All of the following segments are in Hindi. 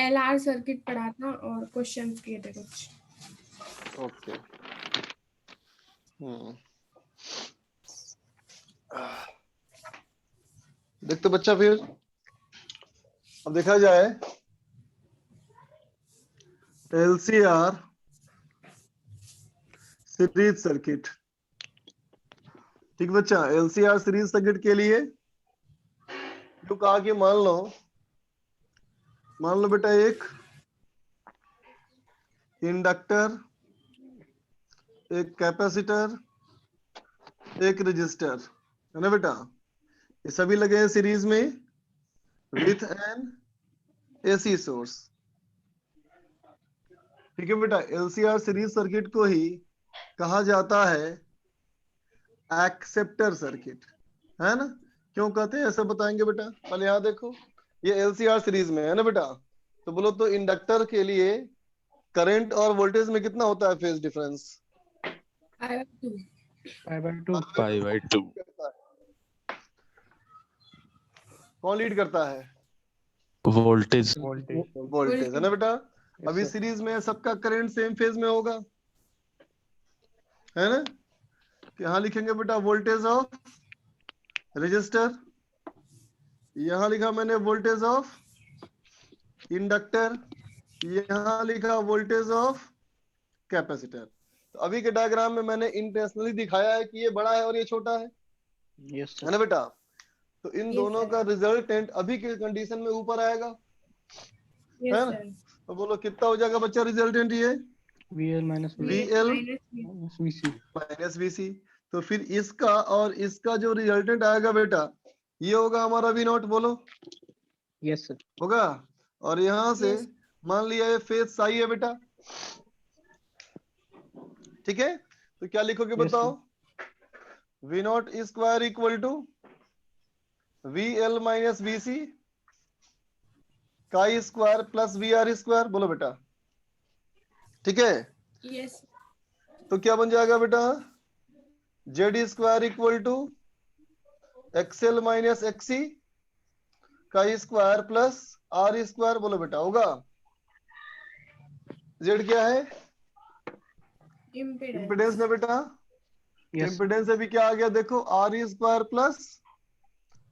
LR सर्किट पढ़ा था और क्वेश्चंस किए थे कुछ। ओके। देख तो बच्चा, फिर अब देखा जाए LCR सीरीज सर्किट। ठीक बच्चा, LCR सीरीज सर्किट के लिए जो कहा कि मान लो बेटा एक इंडक्टर, एक कैपेसिटर, एक रजिस्टर, है ना बेटा, ये सभी लगे हैं सीरीज में विथ एन AC सोर्स। ठीक है बेटा, LCR सीरीज सर्किट को ही कहा जाता है एक्सेप्टर सर्किट, है ना। क्यों कहते हैं ऐसा बताएंगे बेटा, पहले यहाँ देखो, ये LCR सीरीज में है ना बेटा, तो बोलो तो इंडक्टर के लिए करंट और वोल्टेज में कितना होता है फेज डिफरेंस? पाई/2 कौन लीड करता है? वोल्टेज। वोल्टेज, है ना बेटा। अभी सीरीज में सबका करंट सेम फेज में होगा, है ना। यहाँ लिखेंगे बेटा वोल्टेज ऑफ रजिस्टर, यहाँ लिखा मैंने वोल्टेज ऑफ इंडक्टर, यहाँ लिखा वोल्टेज ऑफ कैपेसिटर। तो अभी के डायग्राम में मैंने इंटेंशनली दिखाया है कि ये बड़ा है और ये छोटा है, है ना बेटा। तो इन दोनों का रिजल्टेंट अभी के कंडीशन में ऊपर आएगा, है ना। तो बोलो कितना हो जाएगा बच्चा रिजल्टेंट? ये VL माइनस VC। तो फिर इसका और इसका जो रिजल्टेंट आएगा बेटा, ये होगा हमारा V0, बोलो। Yes sir. होगा। और यहाँ से मान लिया ये फेज साई है बेटा, ठीक है। तो क्या लिखोगे बताओ? V0 square equal to VL minus VC का स्क्वायर प्लस VR स्क्वायर, बोलो बेटा, ठीक है। यस। तो क्या बन जाएगा बेटा? Z square equal to XL minus XC का स्क्वायर प्लस R स्क्वायर, बोलो बेटा। होगा। Z क्या है? इम्पिडेंस ना बेटा। इम्पिडेंस अभी क्या आ गया देखो, R square plus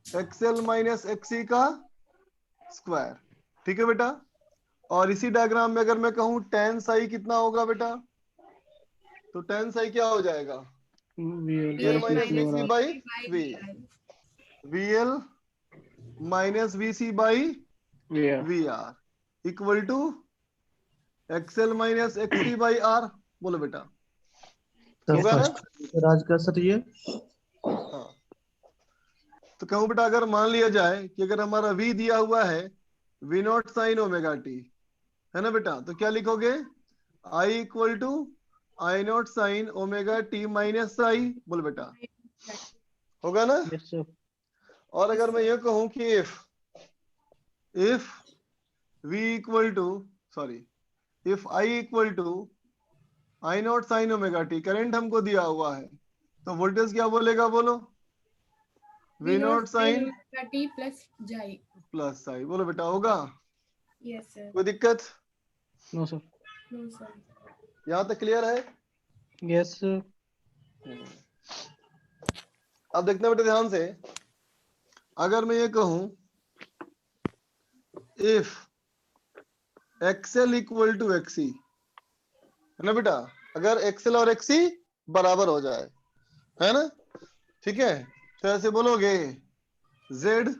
XL minus XC का स्क्वायर, ठीक है बेटा। और इसी डायग्राम में अगर मैं कहूं tan साई कितना होगा बेटा, तो tan साई क्या हो जाएगा? VL minus VC by V, VL minus VC by VR equal to XL minus XC by R, बोलो बेटा। होगा ना? राज का सर ये। हाँ। तो कहूं बेटा अगर मान लिया जाए कि अगर हमारा V दिया हुआ है V0 साइन ओमेगा टी, है ना बेटा, तो क्या लिखोगे? I equal to I0 sine omega t minus I, बोल बेटा। होगा ना? Yes sir. और अगर मैं ये कहूं कि if V equal to if I equal to I0 sine omega t, current हमको दिया हुआ है, तो वोल्टेज क्या बोलेगा, बोलो? V0 साइन टी प्लस आई, बोलो बेटा। होगा? Yes sir. कोई दिक्कत? No sir. No sir. यहाँ तक क्लियर है? Yes sir. अब देखना बेटा ध्यान से, अगर मैं ये कहूं if XL equal to XC, है ना बेटा, अगर XL और XC बराबर हो जाए, है ना, ठीक है, तो ऐसे बोलोगे Z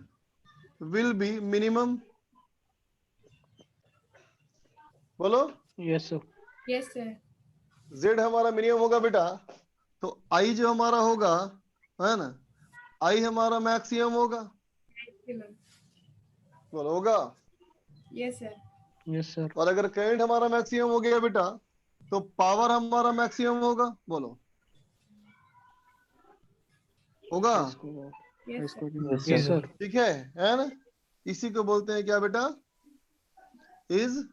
विल बी मिनिमम, बोलो। Yes sir. Yes sir. Z हमारा मिनिमम होगा बेटा, तो I जो हमारा होगा, है ना, I हमारा मैक्सिमम होगा, बोलो। होगा? Yes sir. Yes sir. और अगर करंट हमारा मैक्सिमम हो गया बेटा, तो पावर हमारा मैक्सिमम होगा, बोलो। होगा? Yes sir. ठीक है ना। इसी को बोलते हैं क्या बेटा? Is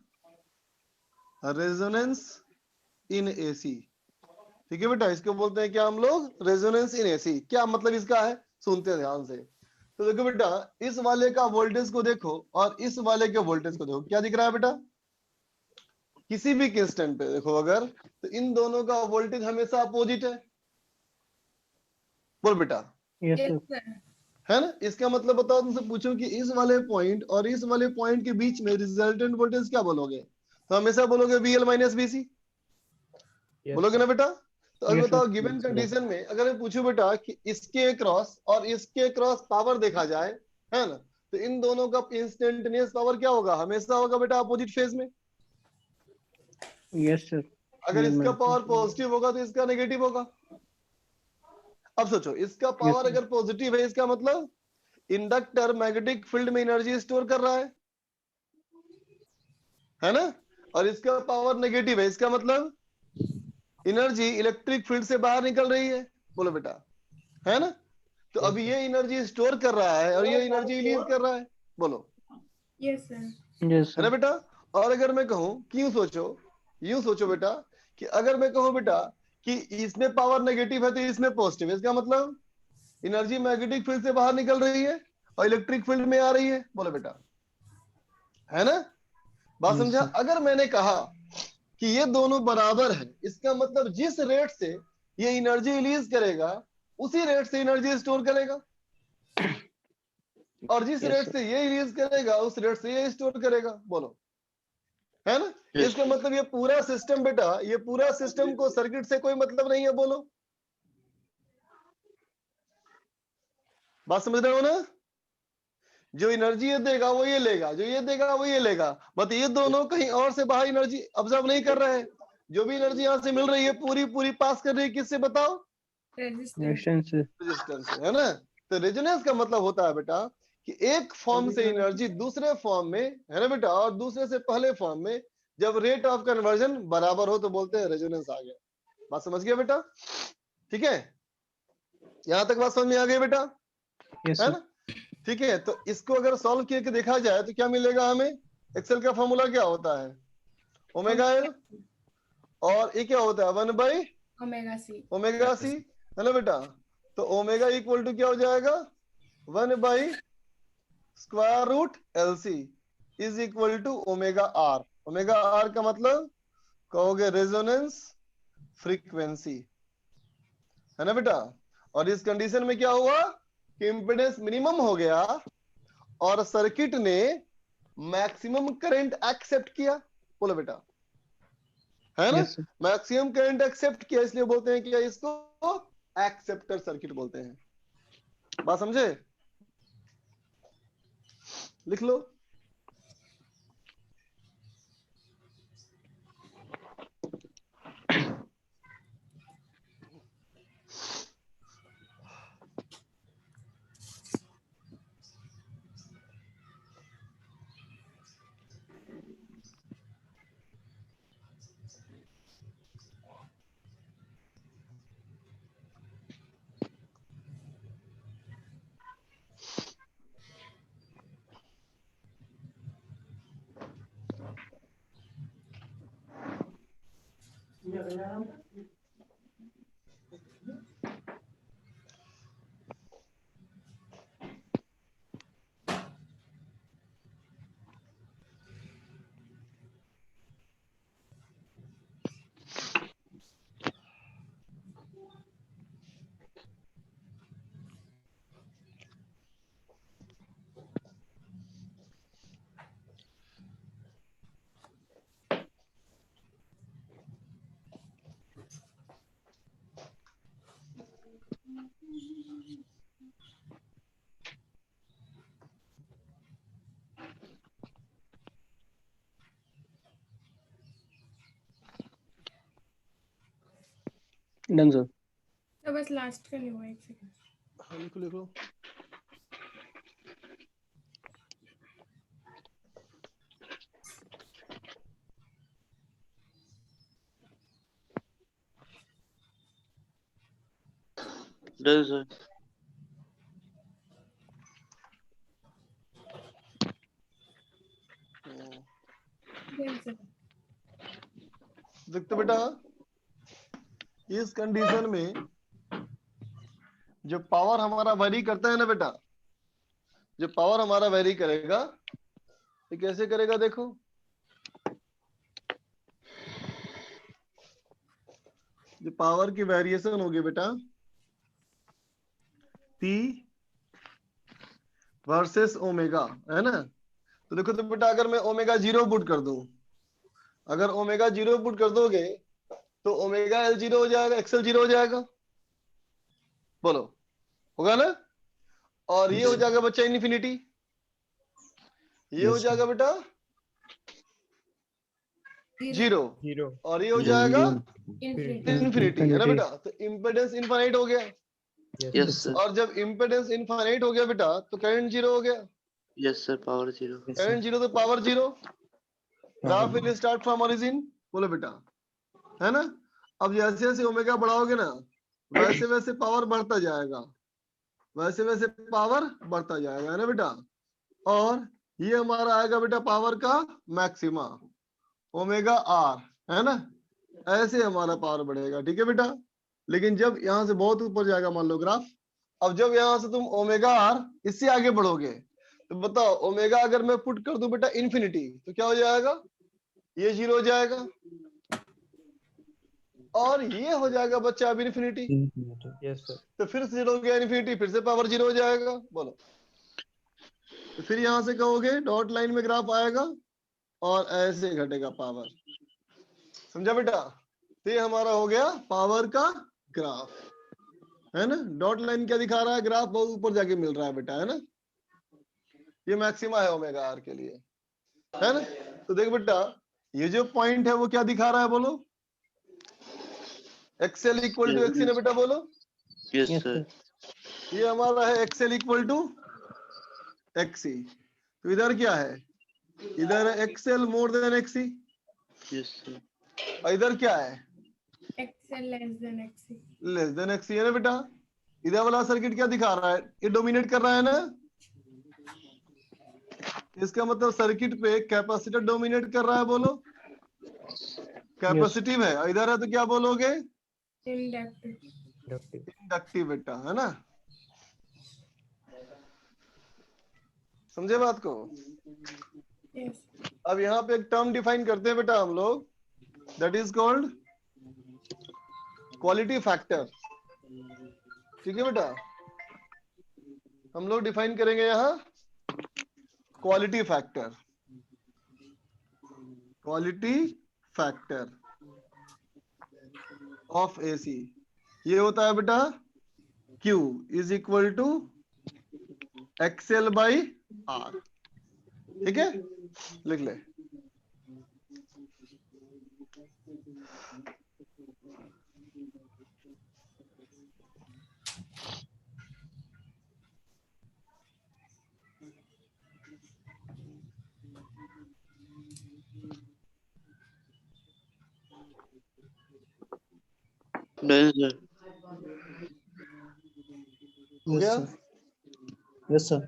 resonance in AC। ठीक है बेटा, इसको बोलते हैं क्या हम लोग? Resonance in AC। क्या मतलब इसका है, सुनते हैं ध्यान से। तो देखो बेटा, इस वाले का वोल्टेज को देखो और इस वाले के वोल्टेज को देखो, क्या दिख रहा है बेटा? किसी भी इंस्टेंट पे देखो अगर, तो इन दोनों का वोल्टेज हमेशा अपोजिट है। बोल बेटा, Yes, Yes, sir. sir. है ना? इसका मतलब बताओ, तुमसे पूछो कि इस वाले पॉइंट और इस वाले पॉइंट के बीच में रिजल्टेंट वोल्टेज क्या बोलोगे? तो हमेशा बोलोगे VL माइनस BC, Yes, बोलोगे sir. ना बेटा? तो अभी Yes, sir. बताओ, गिवन कंडीशन में अगर मैं पूछूं बेटा कि इसके क्रॉस और इसके क्रॉस पावर देखा जाए, है ना, तो इन दोनों का इंस्टेंटेनियस पावर क्या होगा? हमेशा होगा बेटा अपोजिट फेज में। Yes, sir. अगर VL इसका minus पावर पॉजिटिव होगा तो इसका नेगेटिव होगा। अब सोचो, इसका Yes, पावर sir. अगर पॉजिटिव है, इसका मतलब इंडक्टर मैग्नेटिक फील्ड में एनर्जी स्टोर कर रहा है ना? और इसका पावर नेगेटिव है, इसका मतलब एनर्जी इलेक्ट्रिक फील्ड से बाहर निकल रही है। बोलो बेटा, है ना? तो Yes, अभी sir. ये एनर्जी स्टोर कर रहा है और ये एनर्जी रिलीज कर रहा है। बोलो, Yes, sir. Yes, है ना sir. बेटा? और अगर मैं कहूं कि यूं सोचो बेटा, कि अगर मैं कहूं बेटा कि इसमें पावर नेगेटिव है तो इसमें पॉजिटिव है, इसका मतलब एनर्जी मैग्नेटिक फील्ड से बाहर निकल रही है और इलेक्ट्रिक फील्ड में आ रही है। बोलो बेटा, है ना? बात Yes, समझा? sir. अगर मैंने कहा कि ये दोनों बराबर है, इसका मतलब जिस रेट से ये एनर्जी रिलीज करेगा उसी रेट से एनर्जी स्टोर करेगा, और जिस Yes, रेट sir. से ये रिलीज करेगा उस रेट से ये स्टोर करेगा। बोलो, है ना? इसका मतलब ये पूरा सिस्टम बेटा, ये पूरा सिस्टम को सर्किट से कोई मतलब नहीं है। बोलो, बात समझ रहे हो ना? जो एनर्जी ये देगा वो ये लेगा, जो ये देगा वो ये लेगा, मतलब ये दोनों कहीं और से बाहर एनर्जी ऑब्जर्व नहीं कर रहे हैं। जो भी एनर्जी यहाँ से मिल रही है पूरी पूरी पास कर रही है किससे? बताओ, Resistance. Resistance, sir. रेजिस्टेंस से, है ना? तो रेजोनेंस का मतलब होता है बेटा कि एक फॉर्म से एनर्जी दूसरे फॉर्म में, है ना बेटा, और दूसरे से पहले फॉर्म में जब रेट ऑफ कन्वर्जन बराबर हो तो बोलते हैं रेजोनेंस आ गया। बात समझ गया बेटा? ठीक है, यहां तक बात समझ में आ गई बेटा? Yes, है sir. ना? ठीक है, तो इसको अगर सॉल्व करके देखा जाए तो क्या मिलेगा हमें? एक्सेल का फॉर्मूला क्या होता है? ओमेगा एल, और ये क्या होता है? 1/, Omega C. ओमेगा सी, है ना बेटा? तो ओमेगा इक्वल टू क्या हो जाएगा? 1/√LC is equal to omega R. Omega R का मतलब कहोगे रेजोनेंस फ्रीक्वेंसी, है ना बेटा? और इस कंडीशन में क्या हुआ कि इंपेडेंस मिनिमम हो गया और सर्किट ने मैक्सिमम करंट एक्सेप्ट किया। बोलो बेटा, है ना? Yes, sir. Maximum current accept किया, इसलिए बोलते हैं कि इसको एक्सेप्टर सर्किट बोलते हैं। बात समझे? लिख लो। Done, sir. तो बस लास्ट का नहीं हुआ, एक सेकंड. हाँ, लिखो लिखो। Does Yes, sir. देखते बेटा, इस कंडीशन में जो पावर हमारा वैरी करता है ना बेटा, जो पावर हमारा वेरी करेगा, ये कैसे करेगा देखो, जो पावर की वेरिएशन होगी बेटा P वर्सेस ओमेगा, है ना। तो देखो तो बेटा अगर मैं ओमेगा 0 पुट कर दूं, अगर ओमेगा 0 पुट कर दोगे तो ओमेगा L 0 हो जाएगा, XL 0 हो जाएगा, बोलो होगा ना। और ये हो जाएगा बच्चा इन्फिनिटी, ये हो जाएगा बेटा जीरो, और ये हो जाएगा इन्फिनिटी, है ना बेटा। तो इम्पेडेंस इनफाइनाइट हो गया, Yes, sir. और जब इम्पेडेंस इनफाइनाइट हो गया बेटा तो करंट जीरो हो गया, Yes, sir. Power 0. Current zero तो power zero, graph will start from origin, बोलो बेटा, है ना। अब जैसे जैसे ओमेगा बढ़ाओगे ना, वैसे वैसे पावर बढ़ता जाएगा, वैसे वैसे पावर बढ़ता जाएगा, है ना बेटा। और ये हमारा आएगा बेटा पावर का मैक्सिमा, ओमेगा आर, है ना। ऐसे हमारा पावर बढ़ेगा, ठीक है बेटा। लेकिन जब यहाँ से बहुत ऊपर जाएगा मान लो ग्राफ, अब जब यहाँ से तुम ओमेगा आर इससे आगे बढ़ोगे तो बताओ ओमेगा अगर मैं पुट कर दूं बेटा इन्फिनिटी तो क्या हो जाएगा, ये जीरो हो जाएगा, और ये हो जाएगा बच्चा अब इन्फिनिटी। Yes sir. तो फिर से जीरो हो गया इन्फिनिटी, फिर से पावर जीरो हो जाएगा, बोलो। तो फिर यहां से कहोगे डॉट लाइन में ग्राफ आएगा और ऐसे घटेगा पावर, समझा बेटा। तो ये हमारा हो गया पावर का ग्राफ, है ना। डॉट लाइन क्या दिखा रहा है, ग्राफ बहुत ऊपर जाके मिल रहा है बेटा, है ना। ये मैक्सिमा है ओमेगा आर के लिए, है ना। तो देख बेटा ये जो पॉइंट है वो क्या दिखा रहा है, बोलो। एक्सएल इक्वल टू एक्सी ना बेटा, बोलो। Yes, sir. ये हमारा है एक्सएल इक्वल टू एक्सी, तो इधर क्या है, इधर XL more than XC, Yes, sir. और इधर क्या है XL less than XC. Less than XC, है ना बेटा। इधर वाला सर्किट क्या दिखा रहा है, ये डोमिनेट कर रहा है ना, इसका मतलब सर्किट पे कैपेसिटर डोमिनेट कर रहा है, बोलो। कैपेसिटिव है, और इधर है तो क्या बोलोगे, Inductive. इंडक्टिव बेटा, है ना। समझे बात को। Yes. अब यहाँ पे एक टर्म डिफाइन करते हैं बेटा हम लोग, that is called quality factor, ठीक है बेटा। हम लोग डिफाइन करेंगे यहाँ quality factor, quality factor of AC. ये होता है बेटा Q is equal to XL by R, ठीक है, लिख ले। Done, sir. हो गया। Yes sir.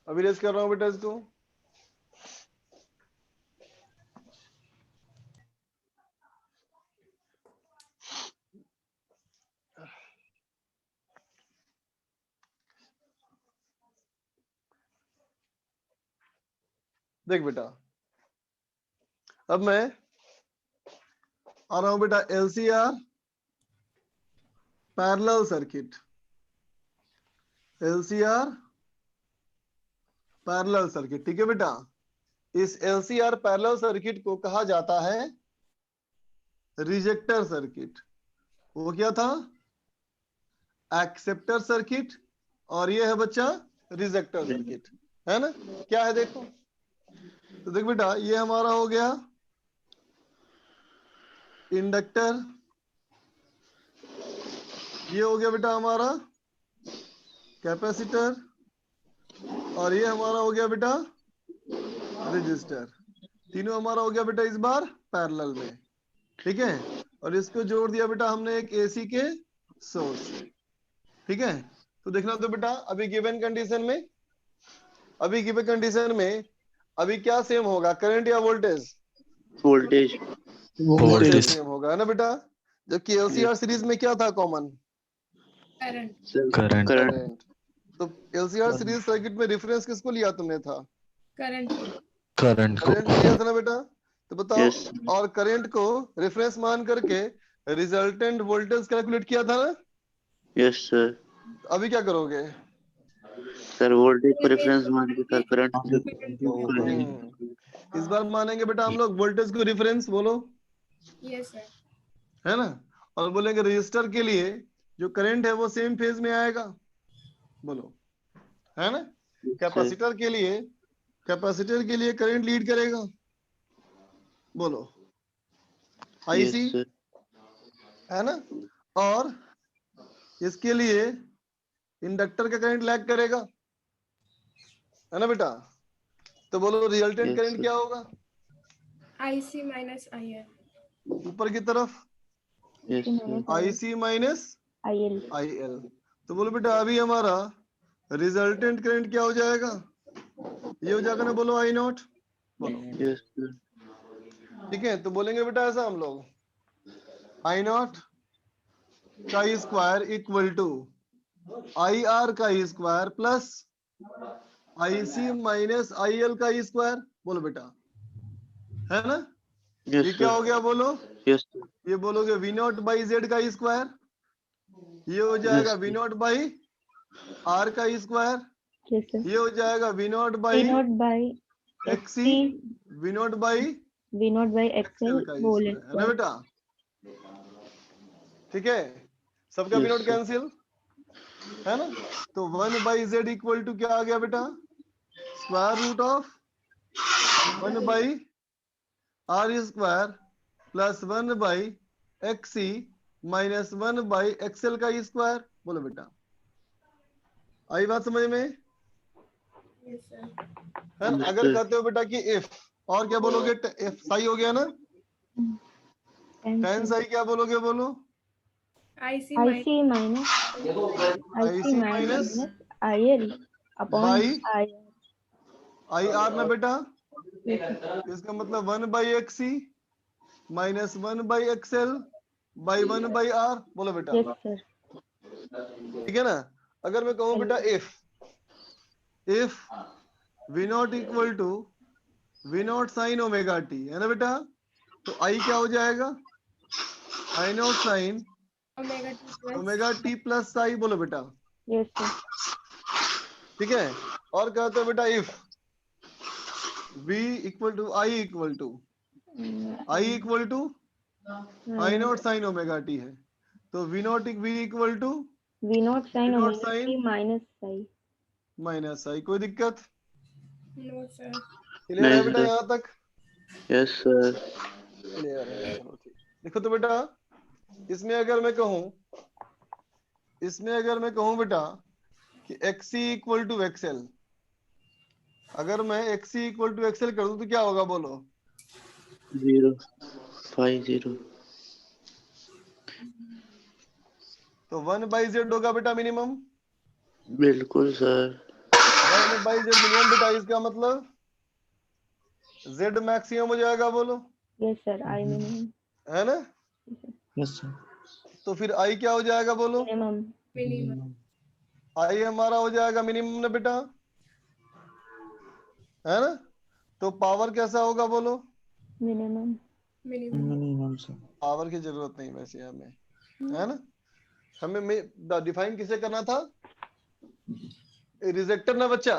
अभी रेस कर रहा हूँ बेटा इसको। देख बेटा अब मैं आ रहा हूं बेटा LCR parallel circuit, LCR parallel circuit, ठीक है बेटा। इस एलसीआर पैरेलल सर्किट को कहा जाता है रिजेक्टर सर्किट। वो क्या था, एक्सेप्टर सर्किट, और ये है बच्चा रिजेक्टर सर्किट, है ना। क्या है देखो, तो देख बेटा ये हमारा हो गया इंडक्टर, ये हो गया बेटा हमारा कैपेसिटर, और ये हमारा हो गया बेटा रजिस्टर। तीनों हमारा हो गया बेटा इस बार पैरेलल में, ठीक है। और इसको जोड़ दिया बेटा हमने एक एसी के सोर्स से, ठीक है। तो देखना तो बेटा अभी गिवन कंडीशन में, अभी गिवन कंडीशन में अभी क्या सेम होगा, करंट या वोल्टेज, Voltage. वोल्टेज सेम होगा, है ना बेटा। जबकि एलसीआर सीरीज में क्या था common? Current. Sir Current. Current current. तो एलसीआर सीरीज सर्किट में रेफरेंस किसको लिया तुमने था? करंट। Current. करंट को लिया था ना बेटा? तो बताओ, यस और करंट को रेफरेंस मान करके रिजल्टेंट वोल्टेज कैलकुलेट किया था ना? Yes sir. अभी क्या करोगे? सर वोल्टेज को रेफरेंस मान के सर करंट इस बार मानेंगे बेटा हम लोग वोल्टेज को रेफरेंस, बोलो, यस सर। है ना? और बोलेंगे रजिस्टर के लिए जो करंट है वो सेम फेज में आएगा, बोलो, है ना? कैपेसिटर के लिए करंट लीड करेगा, बोलो, यस आईसी, सर। है ना? और इसके लिए इंडक्टर का करंट लैग करेगा, है ना बेटा? तो बोलो रिजल्टेंट Yes, करंट sir. क्या होगा? IC minus IL। ऊपर की तरफ yes sir. IC minus IL IL. तो बोलो बेटा अभी हमारा रिजल्टेंट करंट क्या हो जाएगा? ये हो जाएगा ना, बोलो आई नॉट, बोलो, यस सर। ठीक है? तो बोलेंगे बेटा ऐसा हम लोग, आई नॉट का square equal to I R का square plus IC minus IL का स्क्वायर, बोलो बेटा, है ना? यस ये क्या हो गया बोलो? Yes sir. ये बोलोगे वी नॉट बाई जेड का स्क्वायर, ये हो जाएगा Yes, V naught by R का स्क्वायर, yes sir. ये हो जाएगा V naught V by naught by XC, XC V naught by V naught by XL XL का whole स्क्वायर, है ना square. बेटा? ठीक है, सबका V Yes, naught sir. Cancel, है ना? तो 1 बाई जेड इक्वल टू क्या आ गया बेटा? Square root of 1 by R square plus 1 by XC minus 1 by XL का स्क्वायर, बोलो बेटा, आई बात समझ में? Yes sir. है ना? Yes, अगर sir. कहते हो बेटा कि इफ, और क्या बोलोगे? इफ सही हो गया ना? टेन सही क्या बोलोगे? बोलो, IC IC minus IC IC minus minus IL upon by I. I R ना बेटा? Yes sir. इसका मतलब 1 by XC minus 1 by XL by 1 by R, बोलो बेटा, Yes sir. ठीक है ना? अगर मैं कहूं बेटा if V naught equal to V naught sine omega T, है ना बेटा? तो आई क्या हो जाएगा? I naught sine omega t plus omega t plus psi, बोलो बेटा, Yes sir. ठीक है? और कहते हो बेटा if v equal to I equal to I naught sine omega T है, तो V naught V equal to V naught sin V naught omega sin t minus psi. Minus I. कोई दिक्कत? No sir. क्लियर है नहीं, बेटा sir. यहाँ तक? Yes sir. क्लियर है, चलो ठीक। देखो तो बेटा इसमें अगर मैं कहूं बेटा कि XC इक्वल टू एक्सएल, अगर मैं XC इक्वल टू एक्सएल कर दूं तो क्या होगा बोलो? 050 तो 1 बाई जेड होगा बेटा मिनिमम, बिल्कुल सर। 1 बाई जेड मिनिमम बेटा, इसका मतलब जेड मैक्सिमम हो जाएगा, बोलो, Yes sir. I minimum. है ना? Yes, sir. तो फिर आई क्या हो जाएगा बोलो? Minimum. मिनिमम। आई हमारा हो जाएगा मिनिमम ना बेटा, है ना? तो पावर कैसा होगा बोलो? Minimum. Minimum. Minimum, sir. Power की जरूरत नहीं वैसे हमें, है ना? हमें डिफाइन किसे करना था? रिजेक्टर ना बच्चा।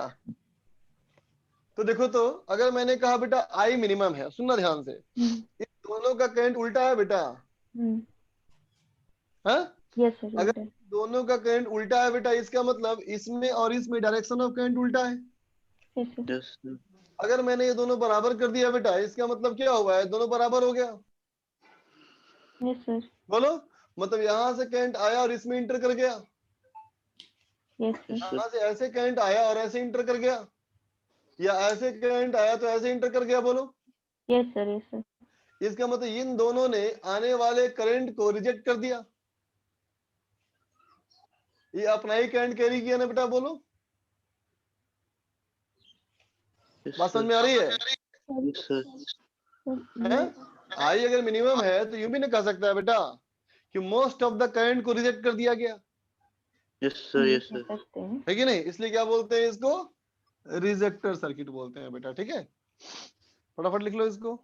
तो देखो तो अगर मैंने कहा बेटा आई मिनिमम है, सुनना ध्यान से, इन दोनों का करंट उल्टा है बेटा, हाँ? Yes sir. अगर Right. दोनों का करंट उल्टा है बेटा, इसका मतलब इसमें और इसमें डायरेक्शन ऑफ करंट उल्टा है। Yes sir. Yes sir. अगर मैंने ये दोनों बराबर कर दिया बेटा, इसका मतलब क्या हुआ है? दोनों बराबर हो गया, Yes sir. बोलो, मतलब यहां से करंट आया और इसमें इंटर कर गया, Yes sir. यहां से ऐसे करंट आया और ऐसे इंटर कर गया, या ऐसे करंट आया तो ऐसे इंटर कर गया, बोलो। Yes sir. Yes sir. इसका मतलब इन दोनों ने आने वाले करंट को रिजेक्ट कर दिया, ये अपना ही करंट कैरी किया ना बेटा, बोलो, यस बात समझ सर। में आ रही है? Yes sir. हैं? आई अगर मिनिमम है तो यूं भी नहीं कह सकता है बेटा कि मोस्ट ऑफ द करंट को रिजेक्ट कर दिया गया, यस सर, यस कह सर। सकते हैं। है कि नहीं? इसलिए क्या बोलते हैं इसको? रिजेक्टर सर्किट बोलते हैं बेटा। ठीक है, फटाफट लिख लो इसको।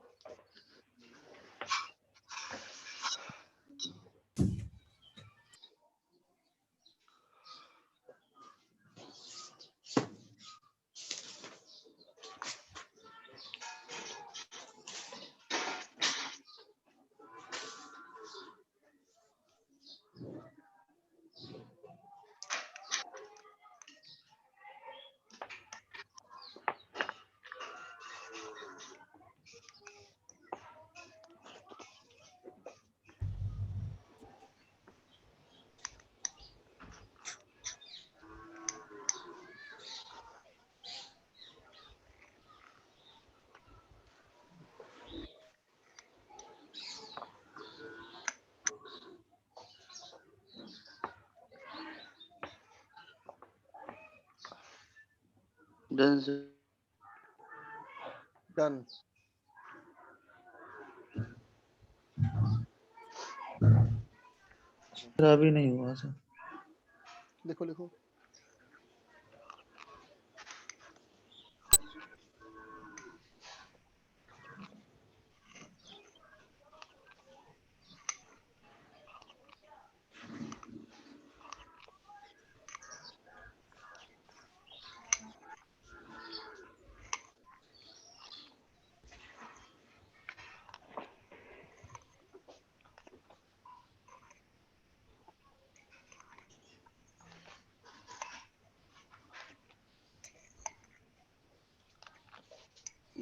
Done sir. डन। सर अभी नहीं हुआ सर। लिखो लिखो।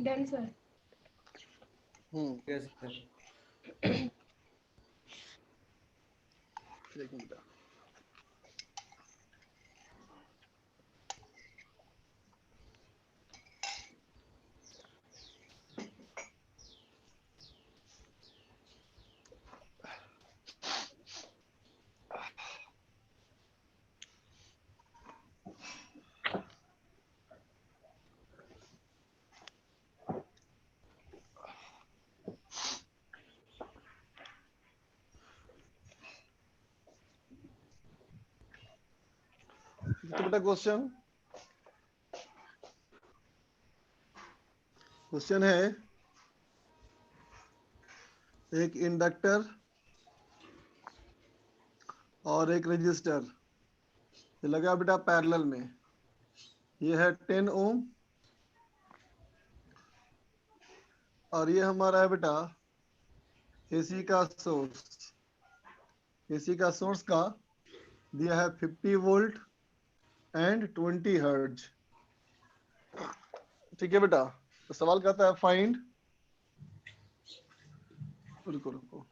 Done sir. Yes sir. एक मिनट। तो बेटा क्वेश्चन है, एक इंडक्टर और एक रजिस्टर, ये लगा बेटा पैरेलल में। ये है 10 ओम और ये हमारा है बेटा एसी का सोर्स। एसी का सोर्स का दिया है 50 वोल्ट एंड 20 हर्ट्ज। ठीक है बेटा, तो सवाल कहता है फाइंड, रुको रुको,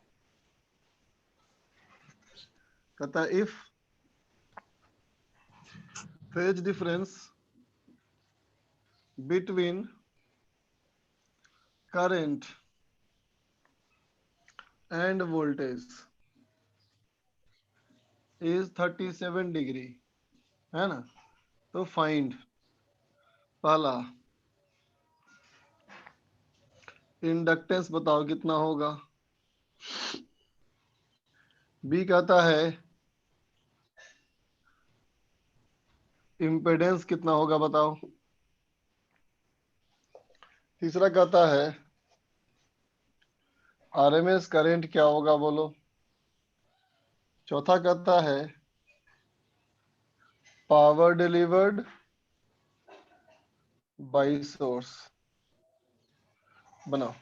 कहता है if phase difference between current end voltage is 37 degree, है ना? तो फाइंड पहला इंडक्टेंस बताओ कितना होगा। बी कहता है इम्पेडेंस कितना होगा बताओ। तीसरा कहता है आरएमएस करंट क्या होगा बोलो। चौथा कहता है पावर डिलीवर्ड बाय सोर्स। बनाओ।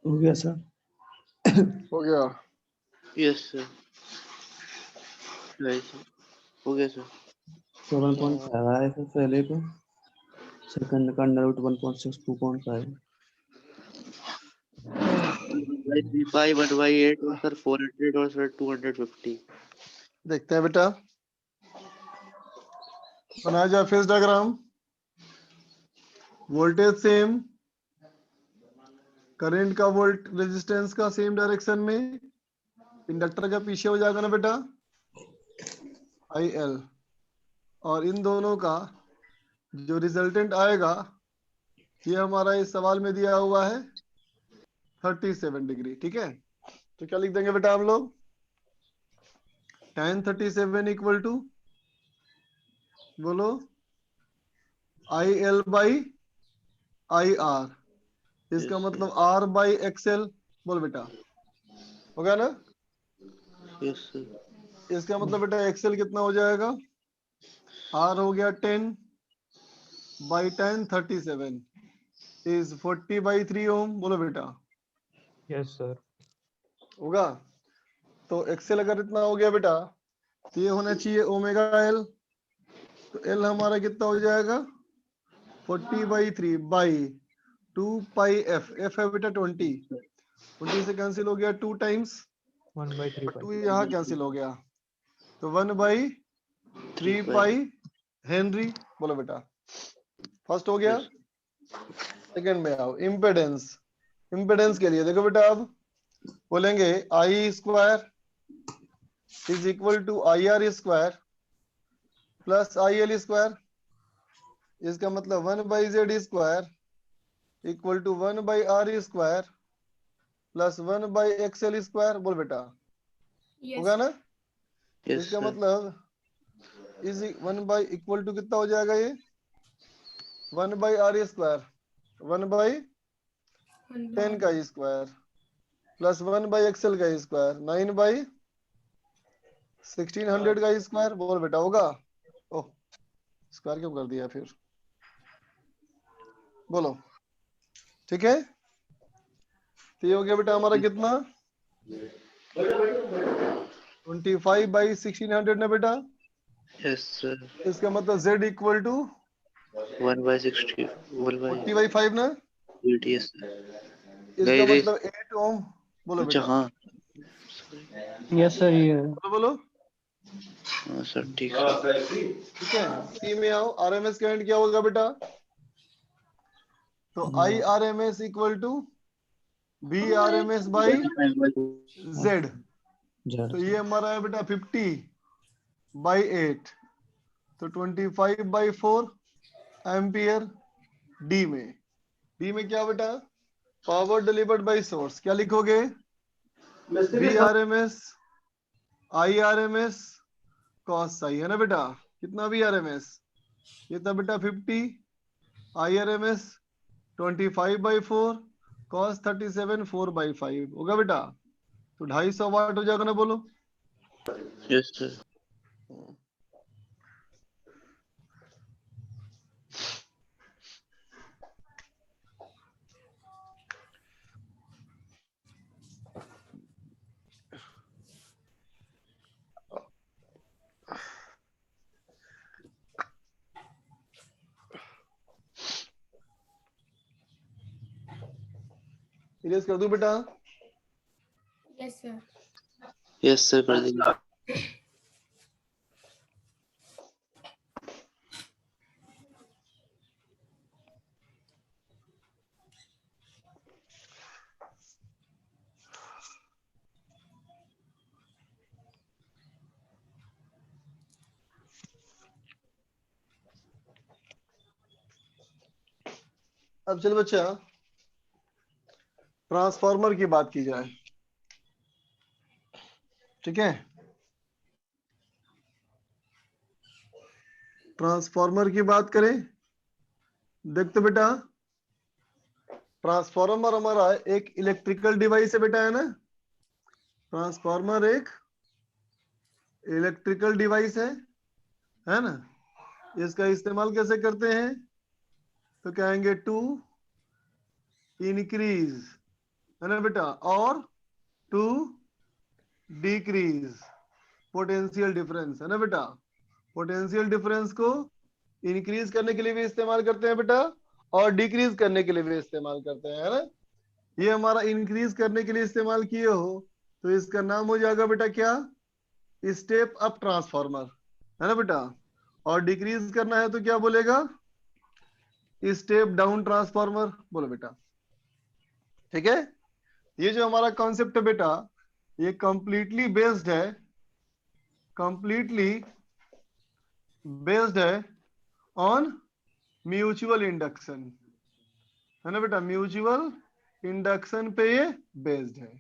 हो गया सर। हो गया। Yes sir. हो गया सर। 7.5 आया सर पहले को, सेकंड का अंडर रूट 1.6 2.5। 1/3 1/8 और सर 400 और सर 250। देखते हैं बेटा, बनाया जाए phase diagram. Voltage same, current का वोल्ट रेजिस्टेंस का सेम डायरेक्शन में, इंडक्टर का पीछे हो जाएगा ना बेटा IL, और इन दोनों का जो रिजल्टेंट आएगा ये हमारा इस सवाल में दिया हुआ है 37 डिग्री। ठीक है, तो क्या लिख देंगे बेटा हम लोग, tan 37 इक्वल टू, बोलो, IL बाई IR, इसका Yes, मतलब R बाई XL। बोल बेटा, हो गया ना। Yes sir. इसका मतलब बेटा XL कितना हो जाएगा, R हो गया 10 बाई 10 37 इज 40 बाई 3 ओम। बोलो बेटा, यस सर। होगा। तो XL अगर इतना हो गया बेटा तो ये होना चाहिए ओमेगा L, तो L हमारा कितना हो जाएगा 40 by 3 by 2 pi F। F है बेटा 20 से कैंसिल हो गया 2 टाइम्स, 1/3 और 2 यहाँ कैंसिल हो गया, तो 1 बाई 3 पाई। Pi Henry. बोलो बेटा, फर्स्ट हो गया। सेकंड में आओ, इम्पेडेंस। इम्पेडेंस के लिए देखो बेटा, अब बोलेंगे I square is equal to IR square plus IL square. इसका मतलब 1 by Z square equal to 1 by R square plus 1 by XL square. बोल बेटा, होगा ना। यस इसका सर। मतलब इज 1 बाई इक्वल टू कितना हो जाएगा ये 1 बाई R स्क्वायर 1 बाई 10 का स्क्वायर प्लस 1 बाई XL का स्क्वायर 9 बाई 1600 का स्क्वायर। बोल बेटा, होगा। ओह, स्क्वायर क्यों कर दिया फिर, बोलो। ठीक है, तो ये हो गया बेटा हमारा कितना 25 बाई 1600 ना बेटा। Yes sir. इसका मतलब Z इक्वल टू 1/60 40 बाई 5 ना। 1/8। Yes sir. इसका मतलब 8 ओम। बोलो अच्छा बेटा, हाँ। Yes sir. ये बोलो बोलो। हाँ सर ठीक है। ठीक है, सी में आओ, RMS करंट क्या होगा बेटा, तो IRMS equal to VRMS by Z। तो ये हमारा है बेटा 50 बाई 8, तो 25 बाई 4 एम्पियर। डी में क्या बेटा, पावर डिलीवर्ड बाई सोर्स, क्या लिखोगे VRMS IRMS कॉस साई, है ना बेटा। कितना VRMS, ये था बेटा 50, IRMS 25 बाई 4 कॉस 37 4 बाई 5 होगा बेटा, तो 250 वाट हो जाएगा ना। बोलो, यस सर। इरेज कर दूं बेटा, यस सर। यस सर कर दीजिए। अब चलो बच्चा ट्रांसफार्मर की बात की जाए। ठीक है, ट्रांसफार्मर की बात करें, देखते बेटा ट्रांसफार्मर हमारा एक इलेक्ट्रिकल डिवाइस है बेटा, है ना। ट्रांसफार्मर एक इलेक्ट्रिकल डिवाइस है ना। इसका इस्तेमाल कैसे करते हैं, तो कहेंगे टू इंक्रीज है ना बेटा, और टू डिक्रीज पोटेंशियल डिफरेंस, है ना बेटा। पोटेंशियल डिफरेंस को इंक्रीज करने के लिए भी इस्तेमाल करते हैं बेटा, और डिक्रीज करने के लिए भी इस्तेमाल करते हैं, है ना। ये हमारा इंक्रीज करने के लिए इस्तेमाल किए हो तो इसका नाम हो जाएगा बेटा क्या, स्टेप अप ट्रांसफार्मर, है ना बेटा। और डिक्रीज करना है तो क्या बोलेगा, स्टेप डाउन ट्रांसफार्मर, बोलो बेटा। ठीक है, ये जो हमारा कॉन्सेप्ट है बेटा, ये कंप्लीटली बेस्ड है, कंप्लीटली बेस्ड है ऑन म्यूचुअल इंडक्शन, है ना बेटा। म्यूचुअल इंडक्शन पे ये बेस्ड है,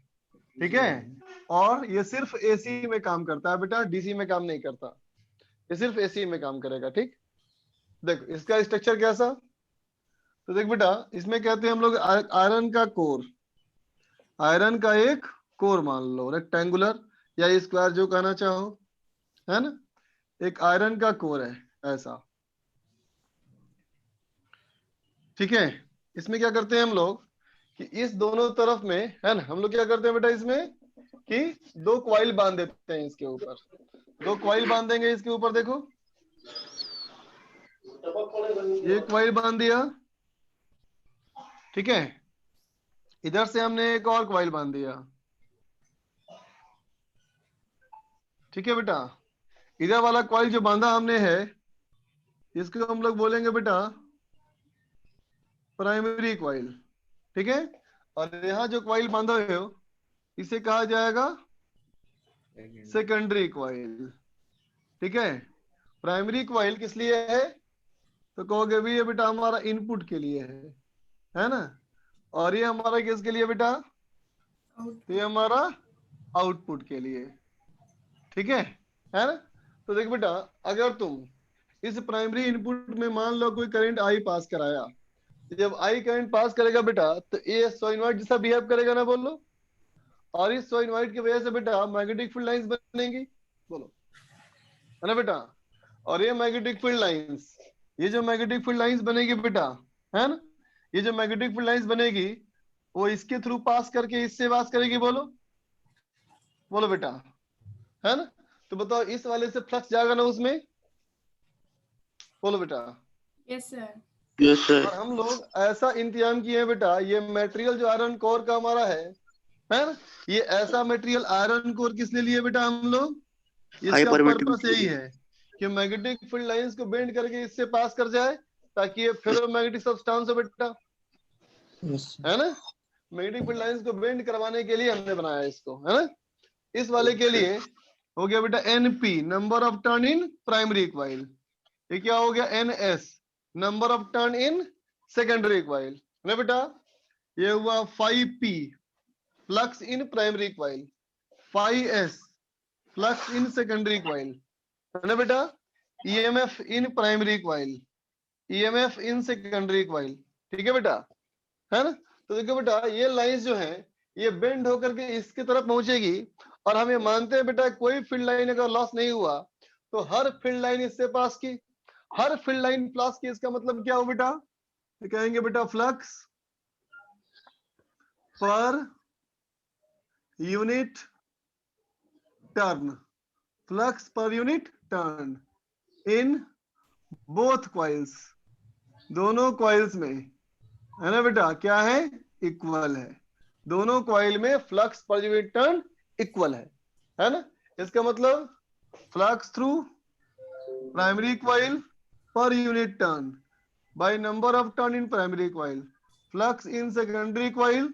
ठीक है। और ये सिर्फ एसी में काम करता है बेटा, डीसी में काम नहीं करता, ये सिर्फ एसी में काम करेगा, ठीक। देखो इसका स्ट्रक्चर कैसा, तो देख बेटा, इसमें कहते हैं हम लोग आयरन का कोर, आयरन का एक कोर मान लो, रेक्टेंगुलर या स्क्वायर जो कहना चाहो, है ना। एक आयरन का कोर है ऐसा, ठीक है। इसमें क्या करते हैं हम लोग कि इस दोनों तरफ में, है ना, हम लोग क्या करते हैं बेटा, इसमें कि दो कॉइल बांध देते हैं इसके ऊपर, दो कॉइल बांध देंगे इसके ऊपर, देखो ये कॉइल बांध दिया, ठीक है। इधर से हमने एक और कॉइल बांध दिया, ठीक है बेटा। इधर वाला कॉइल जो बांधा हमने है इसको हम लोग बोलेंगे बेटा प्राइमरी कॉइल, ठीक है। और यहाँ जो कॉइल बांधा हो इसे कहा जाएगा सेकेंडरी कॉइल, ठीक है। प्राइमरी कॉइल किस लिए है, तो कहोगे भी ये बेटा हमारा इनपुट के लिए है ना। और ये हमारा किसके लिए बेटा, तो ये हमारा आउटपुट के लिए, ठीक है ना। तो देख बेटा, अगर तुम इस प्राइमरी इनपुट में मान लो कोई करंट आई पास कराया, जब आई करंट पास करेगा बेटा तो ये सोलेनोइड जैसा बिहेव करेगा ना, बोलो। और इस सोलेनोइड की वजह से बेटा मैग्नेटिक फील्ड लाइंस बनेंगी, बोलो, है ना बेटा। और ये मैग्नेटिक फील्ड लाइंस, ये जो मैग्नेटिक फील्ड लाइंस बनेगी बेटा, है ना, ये जो मैग्नेटिक फील्ड लाइंस बनेगी वो इसके थ्रू पास करके इससे पास करेगी, बोलो, बोलो बेटा, है ना। तो बताओ इस वाले से फ्लक्स जाएगा ना उसमें, बोलो बेटा। Yes sir. Yes sir. और हम लोग ऐसा इंतजाम किए हैं बेटा, ये मटेरियल जो आयरन कोर का हमारा है ना, ये ऐसा मटेरियल आयरन कोर किस लिए लिए बेटा हम लोग, इसका हाई पर्पस परमिटिविटी। यही है कि मैग्नेटिक फील्ड लाइंस को बेंड करके इससे पास कर जाए ताकि ये फेरोमैग्नेटिक सब्सटेंस हो बेटा, है ना। मैग्नेटिक फील्ड लाइंस को बेंड करवाने के लिए हमने बनाया इसको, है ना। इस वाले के लिए हो गया बेटा NP, number of turn in primary coil. ये क्या हो गया, NS, number of turn in secondary coil, है ना बेटा। ये हुआ 5P, flux in primary coil, 5S, flux in secondary coil, है ना बेटा। EMF in primary coil, EMF in secondary coil, ठीक है बेटा, है ना। तो देखो बेटा ये लाइंस जो है ये बेंड होकर के इसकी तरफ पहुंचेगी, और हम ये मानते हैं बेटा कोई फील्ड लाइन अगर लॉस नहीं हुआ तो हर फील्ड लाइन इससे पास की, हर फील्ड लाइन पास की, इसका मतलब क्या हो बेटा, तो कहेंगे बेटा flux per unit turn, flux per unit turn in both coils, दोनों कॉइल्स में, है ना बेटा, क्या है, इक्वल है। दोनों कॉइल में flux per unit turn equal है ना। इसका मतलब flux through primary coil per unit turn by number of turn in primary coil, flux in secondary coil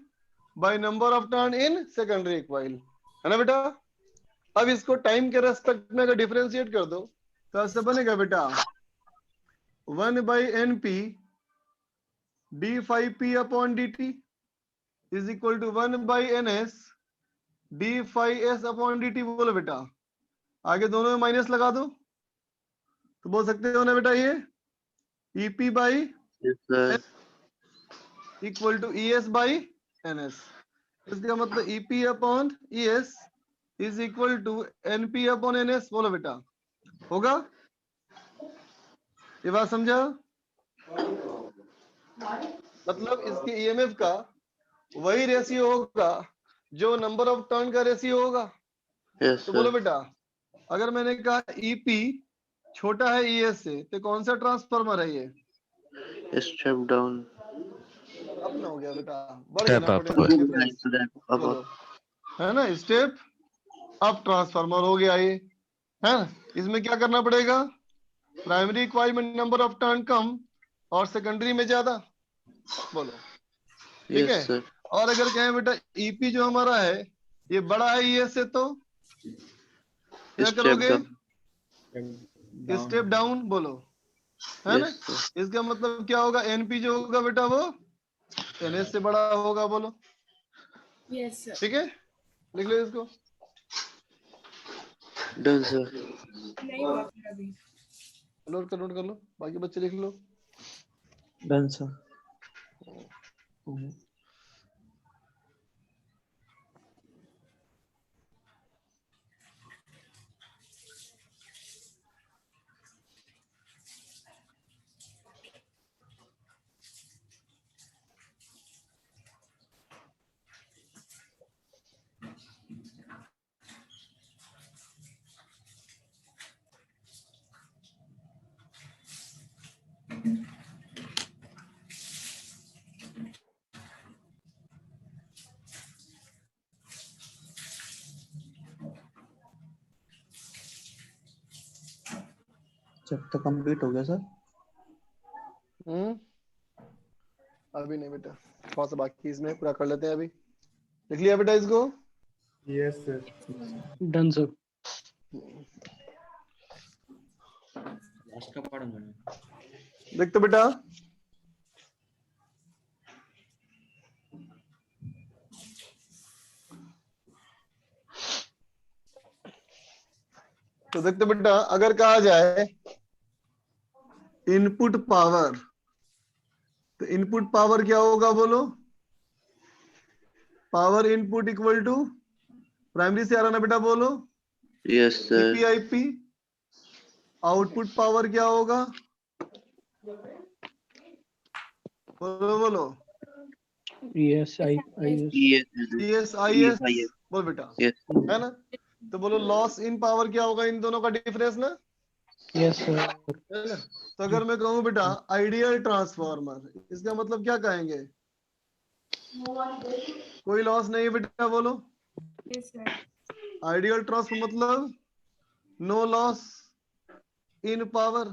by number of turn in secondary coil, है ना बेटा। अब इसको टाइम के रेस्पेक्ट में अगर डिफरेंशिएट कर दो तो ऐसे बनेगा बेटा 1/NP d5P upon dt is equal to 1/NS d5S upon dt, बोलो बेटा। आगे दोनों में माइनस लगा दो तो बोल सकते हो ना बेटा ये EP by yes sir. Equal to ES by NS। इसका मतलब EP upon ES is equal to NP upon NS, बोलो बेटा, होगा। ये बात समझा, मतलब इसके EMF का वही रेशियो होगा जो नंबर ऑफ टर्न का रेशियो होगा। Yes, तो बोलो sir. बेटा, अगर मैंने कहा ईपी छोटा है ईएस से, तो कौन सा ट्रांसफार्मर है ये? Step down. अपना हो गया बेटा, बढ़ गया Step ना up. Potential Like difference. that. Up. बोलो, है ना, स्टेप अप ट्रांसफार्मर हो गया ये, है ना। इसमें क्या करना पड़ेगा? Primary requirement number of turn कम और सेकेंडरी में ज्यादा। बोलो, ठीक है। Yes, sir. और अगर कहें बेटा ईपी जो हमारा है ये बड़ा है ईएस से, तो क्या Step करोगे? down. Step down. बोलो, है ना। Yes, sir. इसका मतलब क्या होगा? एनपी जो होगा बेटा वो एनएस से बड़ा होगा। बोलो, Yes, sir. ठीक है, लिख लो इसको। Done, sir. नहीं हुआ फिर अभी। नोट कर लो, बाकी बच्चे लिख लो। Done sir. चैप्टर कंप्लीट हो गया सर। अभी नहीं बेटा, थोड़ा सा बाकी इसमें पूरा कर लेते हैं। अभी लिख लिया बेटा इसको? Yes sir. Done sir. Last का पढ़ूंगा। देख तो बेटा, तो देखते बेटा, अगर कहा जाए इनपुट पावर, तो इनपुट पावर क्या होगा? बोलो, power input equal to primary से आ रहा ना बेटा, बोलो Yes, sir. EP IP. Output power क्या होगा? बोलो बोलो, yes I Yes. S I S. Yes. बोल बेटा, Yes. है ना। तो बोलो लॉस इन पावर क्या होगा? इन दोनों का डिफरेंस ना, यस सर। है ना। तो अगर मैं कहूँ बेटा आइडियल ट्रांसफार्मर, इसका मतलब क्या कहेंगे? कोई लॉस नहीं है बेटा। बोलो, Yes, sir. आइडियल ट्रांसफार्मर मतलब नो लॉस इन पावर।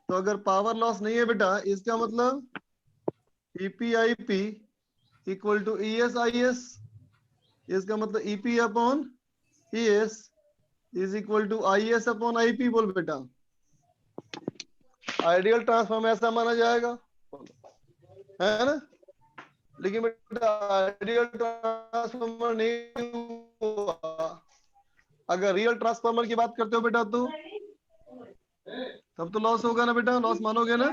तो अगर पावर लॉस नहीं है बेटा, इसका मतलब ईपीआईपी इक्वल टू ईएसआईएस। इसका मतलब EP upon ES is equal to IS upon IP. बोल बेटा, आइडियल ट्रांसफार्मर ऐसा माना जाएगा, है ना। लेकिन बेटा आइडियल ट्रांसफार्मर नहीं हुआ। अगर रियल ट्रांसफार्मर की बात करते हो बेटा, तो तब तो लॉस होगा ना बेटा, लॉस मानोगे ना।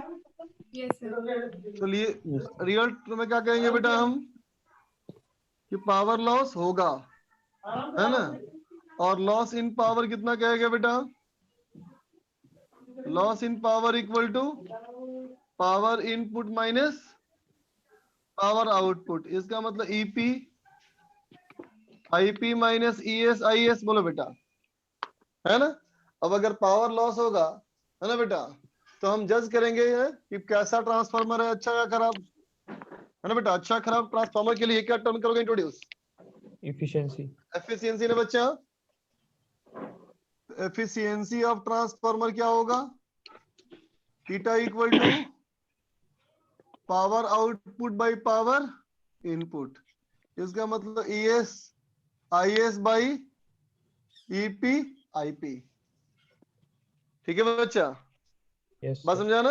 Yes, sir. तो लिए रियल में क्या कहेंगे बेटा हम? कि पावर लॉस होगा, है ना। और लॉस इन पावर कितना कहेगा बेटा? Loss in power equal to power input minus power output. इसका मतलब EP IP minus ES IS. बोलो बेटा, है ना। अब अगर पावर लॉस होगा, है ना बेटा, तो हम जज करेंगे कि कैसा ट्रांसफार्मर है, अच्छा या खराब, है ना बेटा। अच्छा खराब ट्रांसफार्मर के लिए क्या टर्म करोगे इंट्रोड्यूस? एफिशिएंसी। एफिशिएंसी ना बच्चा। एफिशिएंसी ऑफ ट्रांसफार्मर क्या होगा? Theta equal to power output by power input. इसका मतलब ES IS by EP IP. ठीक है बच्चा, यस बात समझा ना।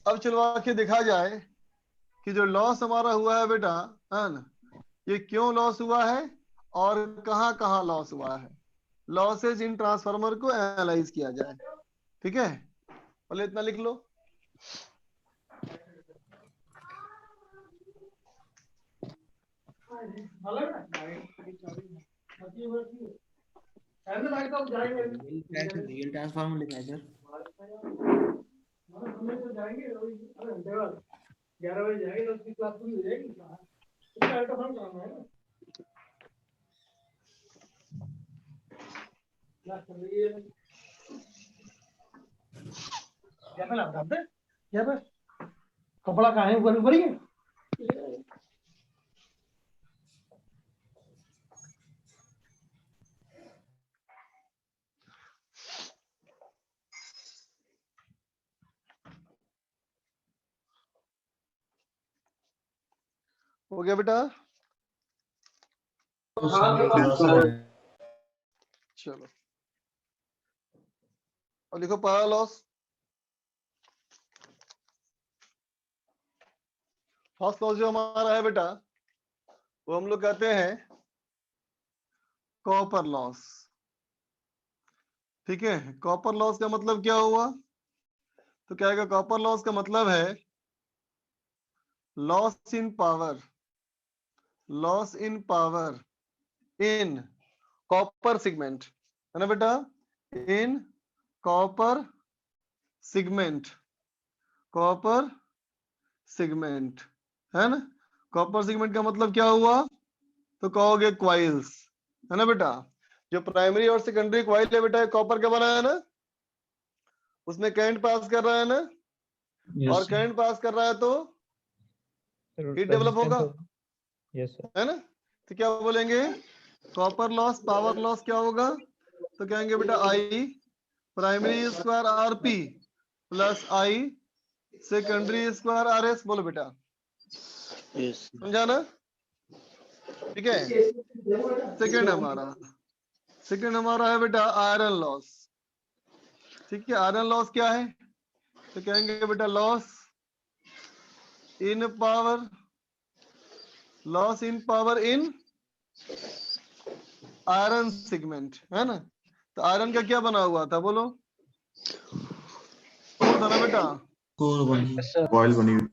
अब चलवा के दिखा जाए कि जो लॉस हमारा हुआ है बेटा, है ना, ये क्यों लॉस हुआ है और कहां कहां लॉस हुआ है। लॉसेज इन ट्रांसफार्मर को एनालाइज किया जाए। ठीक है, पहले इतना लिख लो। रियल ट्रांसफार्मर लिखा है सर। 11 बजे जाएंगे, 10 की क्लास पूरी हो जाएगी। कपड़ा कहाँ है ऊपर ऊपर ही है? हो गया बेटा? चलो और लिखो पावर लॉस। फर्स्ट लॉस जो हमारा है बेटा वो हम लोग कहते हैं कॉपर लॉस। ठीक है, कॉपर लॉस का मतलब क्या हुआ? तो क्या है, कॉपर लॉस का मतलब है loss in power, loss in power in copper segment, है ना बेटा? In copper segment, copper segment, है ना? कॉपर सिगमेंट का मतलब क्या हुआ? तो कहोगे क्वाइल्स, है ना बेटा? जो प्राइमरी और सेकेंडरी क्वाइल है बेटा कॉपर का बना है ना, उसमें करंट पास कर रहा है ना, और करंट पास कर रहा है तो हीट डेवलप होगा, यस सर। है ना? तो क्या बोलेंगे? कॉपर लॉस पावर लॉस क्या होगा? तो कहेंगे बेटा आई प्राइमरी स्क्वायर आरपी प्लस आई सेकेंडरी स्क्वायर आरएस। बोलो बेटा, यस समझा ना? ठीक है। सेकेंड हमारा है बेटा आयरन लॉस। ठीक है, आयरन लॉस क्या है? तो कहेंगे बेटा loss in power, loss in power in iron segment, है ना? तो आयरन का क्या बना हुआ था बोलो? कोर था ना बेटा? कॉइल बनी हुई।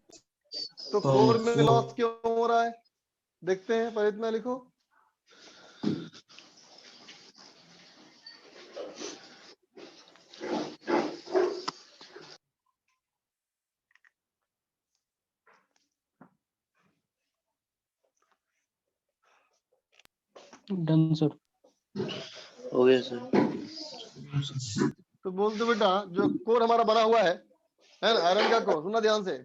तो कोर में लॉस क्यों हो रहा है? देखते हैं, पर इतना लिखो। Done sir. हो गया सर। तो बोल दो बेटा जो कोर हमारा बना हुआ है ना, आयरन का कोर, सुनना ध्यान से।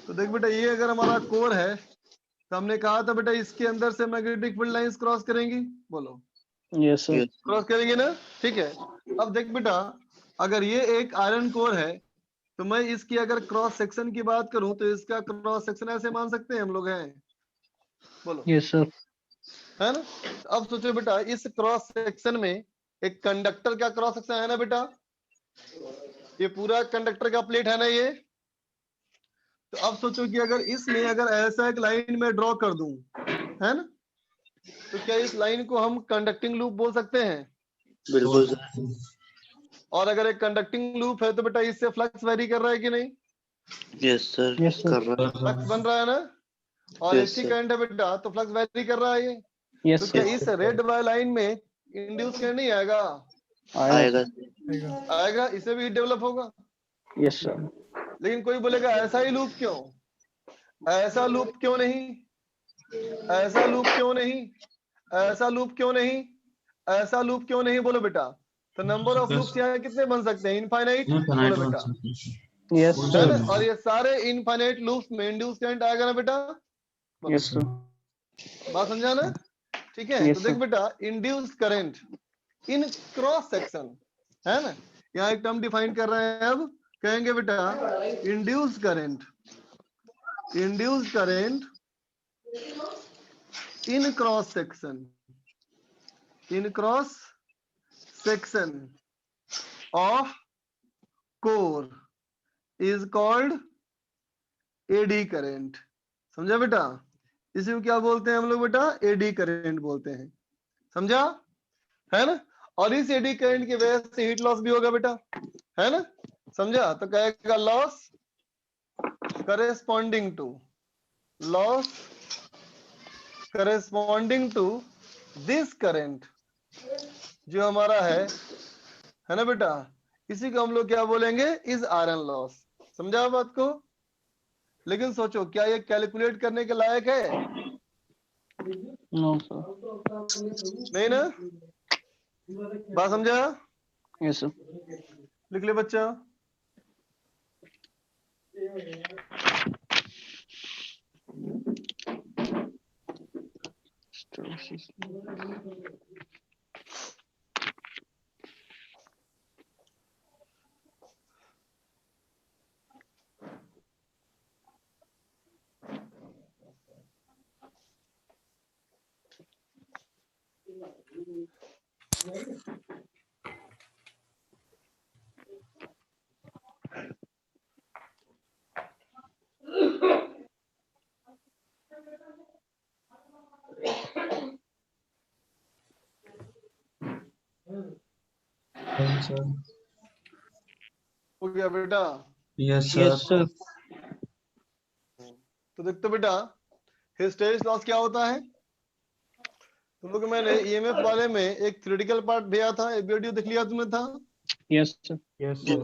तो देख बेटा ये अगर हमारा कोर है तो हमने कहा था बेटा इसके अंदर से मैग्नेटिक फील्ड लाइंस क्रॉस करेंगी। बोलो यस सर। क्रॉस करेंगे ना? ठीक है। अब देख बेटा अगर ये एक आयरन कोर है तो मैं इसकी अगर क्रॉस सेक्शन की बात करूं तो इसका क्रॉस सेक्शन ऐसे मान सकते हैं हम लोग हैं। बोलो यस सर। है ना? अब सोचो बेटा इस क्रॉस सेक्शन में एक कंडक्टर का क्रॉस सेक्शन है ना बेटा, ये पूरा कंडक्टर का प्लेट है ना ये। तो अब सोचो कि अगर इसमें अगर ऐसा एक लाइन में ड्रॉ कर दूं, है ना, तो क्या इस लाइन को हम कंडक्टिंग लूप बोल सकते हैं? बिल्कुल सर। और अगर एक कंडक्टिंग लूप है तो बेटा इससे फ्लक्स वेरी कर रहा है कि नहीं? Yes sir. Yes sir. कर रहा फ्लक्स बन रहा है ना? और Yes, इसकी sir. करंट है बेटा तो फ्लक्स वेरी कर रहा है ये। तो यस क्या सर। इस रेड वाली लाइन में इंड्यूस करंट नहीं आएगा? आएगा। आएगा, इससे भी डेवलप होगा। Yes sir. लेकिन कोई बोलेगा ऐसा ही लूप क्यों, ऐसा लूप क्यों नहीं, ऐसा लूप क्यों नहीं, ऐसा लूप क्यों नहीं, ऐसा लूप क्यों नहीं? बोलो बेटा। तो नंबर ऑफ लूप्स यहाँ कितने बन सकते हैं? इनफाइनाइट। बोलो बेटा, यस है ना? सर। और ये सारे इनफाइनाइट लूप्स में इंड्यूस करंट आएगा ना बेटा? बोलो। Yes sir. बात समझा ना? ठीक है। Yes, तो देख sir. बेटा induce current in cross section, है ना? यहाँ एक टर्म डिफाइन कर रहे हैं। अब कहेंगे बेटा induce current, induce current in cross section, in cross section of core is called eddy current. समझा बेटा? इसी को क्या बोलते हैं हम लोग बेटा? एडी करंट बोलते हैं। समझा? है ना? और इस एडी करंट की वजह से हीट लॉस भी होगा बेटा, है ना? समझा? तो कहेगा loss corresponding to, loss corresponding to this current जो हमारा है ना बेटा, इसी को हम लोग क्या बोलेंगे? Is iron loss. समझा बात को? लेकिन सोचो क्या ये कैलकुलेट करने के लायक है? No sir. नहीं ना? बात समझा? Yes sir. लिख ले बच्चा। sir. हो गया बेटा? Yes, yes sir. सर। तो देखते बेटा हिस्टेरिस लॉस क्या होता है? तुम लोग को मैंने ईएमएफ वाले में एक थ्योरेटिकल पार्ट दिया था, एक वीडियो देख लिया तुमने था? Yes sir. Yes, sir.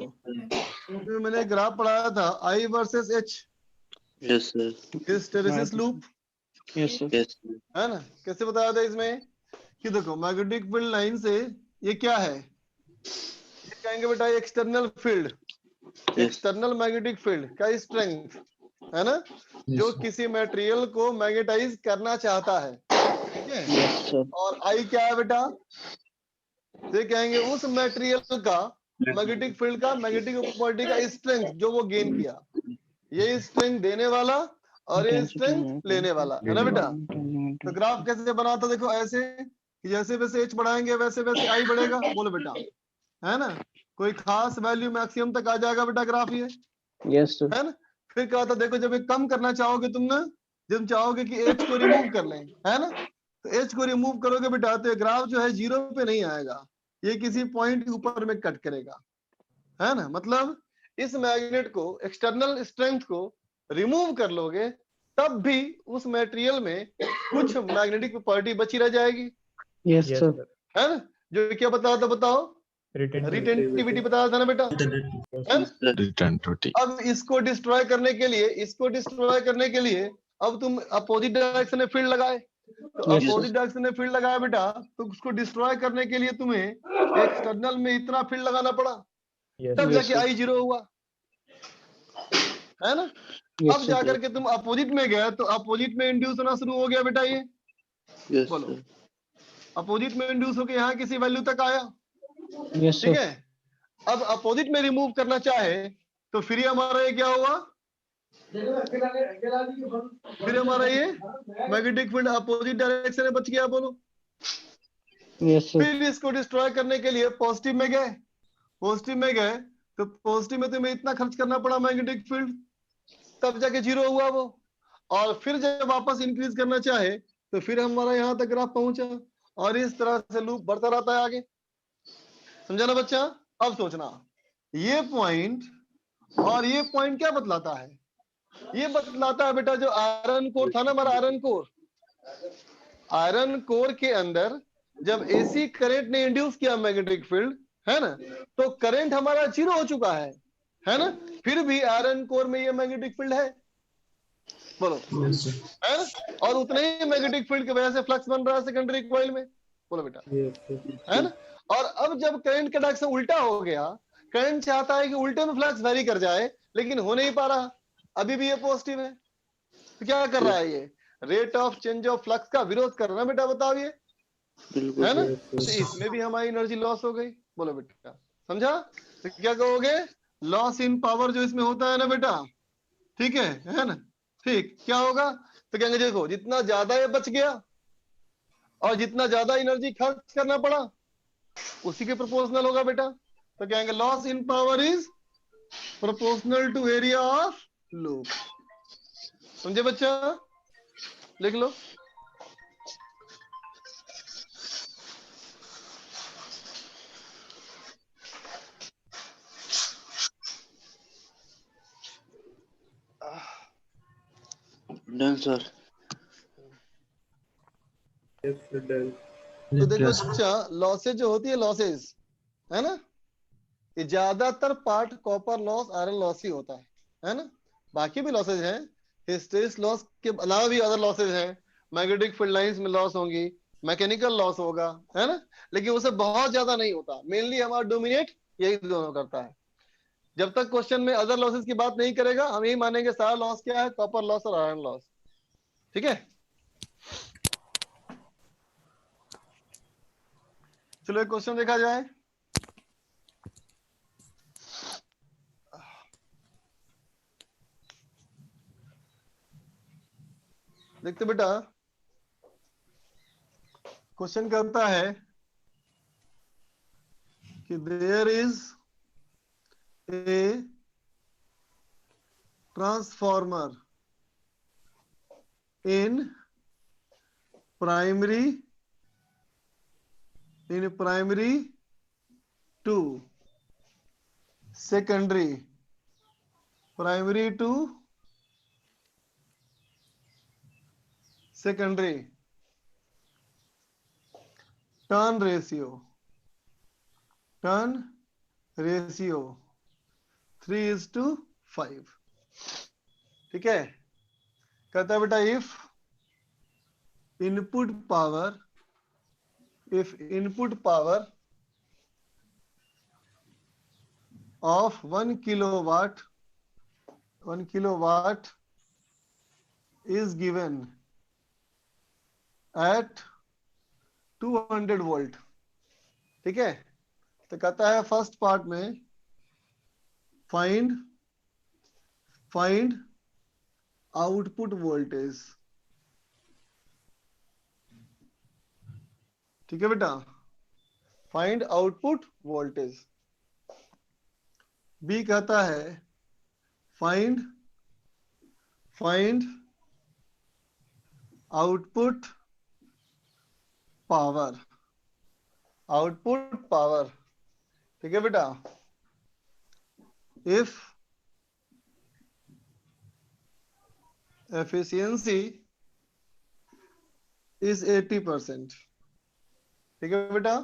उसमें मैंने ग्राफ पढ़ाया था I versus H Yes, sir. Hysteresis loop, yes sir. Yes, sir. है ना? कैसे बताया था इसमें कि देखो मैग्नेटिक फील्ड लाइन से ये क्या है, ये कहेंगे बेटा external field, external magnetic field का स्ट्रेंथ, है ना, जो किसी मटेरियल को मैग्नेटाइज करना चाहता है, ठीक है? Yes sir. और आई क्या है बेटा? ये कहेंगे उस मटेरियल का मैग्नेटिक फील्ड का मैग्नेटिक प्रॉपर्टी का स्ट्रेंथ जो वो गेन किया, ये स्ट्रेंथ देने वाला और ये स्ट्रेंथ लेने वाला, है ना बेटा? तो ग्राफ कैसे बना था? देखो ऐसे कि जैसे वैसे एच बढ़ाएंगे वैसे वैसे आई बढ़ेगा, बोलो बेटा, है ना? कोई खास वैल्यू मैक्सिमम तक आ जाएगा बेटा ग्राफ ये, यस सर। है ना? फिर कहा था देखो जब ये कम करना चाहोगे तुम ना, जब चाहोगे कि एच को रिमूव कर लें, है ना, तो एच को रिमूव करोगे बेटा तो ये ग्राफ जो है जीरो पे नहीं आएगा, ये किसी पॉइंट के ऊपर में कट करेगा, है ना? मतलब इस मैग्नेट को एक्सटर्नल स्ट्रेंथ को रिमूव कर लोगे तब भी उस मटेरियल में कुछ मैग्नेटिक प्रॉपर्टी बची रह जाएगी, यस Yes, सर। sir. है ना? जो क्या बताया था बताओ? रिटेंटिविटी बताया था ना बेटा, है ना? Retentivity. अब इसको डिस्ट्रॉय करने के लिए अब तुम अपोजिट डायरेक्शन में फील्ड लगाए, तो Yes, sir. अपोजिट डायरेक्शन में फील्ड लगाया बेटा, तो उसको डिस्ट्रॉय करने के लिए तुम्हें एक्सटर्नल में इतना फील्ड लगाना पड़ा, Yes, तब Yes, जाके sir. आई जीरो हुआ, है ना? Yes, अब sir. जाकर के तुम अपोजिट में गए तो अपोजिट में इंड्यूस होना शुरू हो गया बेटा, ये Yes, बोलो sir. अपोजिट में इंड्यूस होकर यहाँ किसी वैल्यू तक आया, Yes, ठीक sir. है? अब अपोजिट में रिमूव करना चाहे तो फिर हमारा ये क्या हुआ, फिर हमारा ये मैग्नेटिक फील्ड अपोजिट डायरेक्शन में बच गया, बोलो। Yes, sir. फिर इसको डिस्ट्रॉय करने के लिए पॉजिटिव में गए, पॉजिटिव में गए तो पॉजिटिव में तुम्हें इतना खर्च करना पड़ा मैग्नेटिक फील्ड, तब जाके जीरो हुआ वो, और फिर जब वापस इंक्रीज करना चाहे तो फिर हमारा यहाँ तक ग्राफ पहुंचा, और इस तरह से लूप बढ़ता रहता है आगे, समझा ना बच्चा? अब सोचना ये पॉइंट और ये पॉइंट क्या बतलाता है? ये बतलाता है बेटा जो आयरन कोर था ना हमारा, आयरन कोर के अंदर जब एसी करंट ने इंड्यूस किया मैग्नेटिक फील्ड, है ना, तो करंट हमारा जीरो हो चुका है ना, फिर भी आयरन कोर में ये मैग्नेटिक फील्ड है, बोलो, है ना? और उतने ही मैग्नेटिक फील्ड की वजह से फ्लक्स बन रहा है सेकेंडरी कॉइल में, बोलो बेटा, है ना? और अब जब करंट का डायरेक्शन उल्टा हो गया, करंट चाहता है कि उल्टे में फ्लक्स वेरी कर जाए, लेकिन हो नहीं पा रहा, अभी भी ये पॉजिटिव है, तो क्या कर रहा है? ये rate of change of flux का विरोध कर रहा है बेटा, बताओ ये, बिल्कुल है ना? sir. तो इसमें भी हमारी एनर्जी लॉस हो गई, बोलो बेटा, समझा? तो क्या कहोगे? लॉस इन पावर जो इसमें होता है ना बेटा, ठीक है ना? ठीक, क्या होगा? तो कहेंगे देखो जितना ज्यादा ये बच गया और जितना ज्यादा एनर्जी खर्च करना पड़ा उसी के प्रोपोर्शनल होगा बेटा, तो कहेंगे loss in power is proportional to area of loop, समझे बच्चा? लिख लो। Done, sir. तो देखो बच्चा लॉसेज जो होती है, लॉसेज, है ना, ये ज्यादातर part copper loss iron loss ही होता है ना? बाकी भी लॉसेज हैं, हिस्टेरिस लॉस के अलावा भी अदर लॉसेज हैं, मैग्नेटिक फील्ड लाइंस में लॉस होंगी, मैकेनिकल लॉस होगा, है ना, लेकिन उसे बहुत ज्यादा नहीं होता, मेनली हमारा डोमिनेट यही दोनों करता है। जब तक क्वेश्चन में अदर लॉसेज की बात नहीं करेगा, हम यही मानेंगे सारा लॉस क्या है, कॉपर लॉस और आयरन लॉस। ठीक है, चलो एक क्वेश्चन देखा जाए। देखते बेटा, क्वेश्चन करता है कि there is a transformer in primary to secondary primary to secondary turn ratio 3:5। ठीक है, कहता है बेटा input power if input power of 1 kilowatt is given at 200 volt। ठीक है, तो कहता है फर्स्ट पार्ट में फाइंड आउटपुट वोल्टेज। ठीक है बेटा, फाइंड आउटपुट वोल्टेज। बी कहता है फाइंड आउटपुट पावर। ठीक है बेटा, इफ एफिशिएंसी इज 80%। ठीक है बेटा,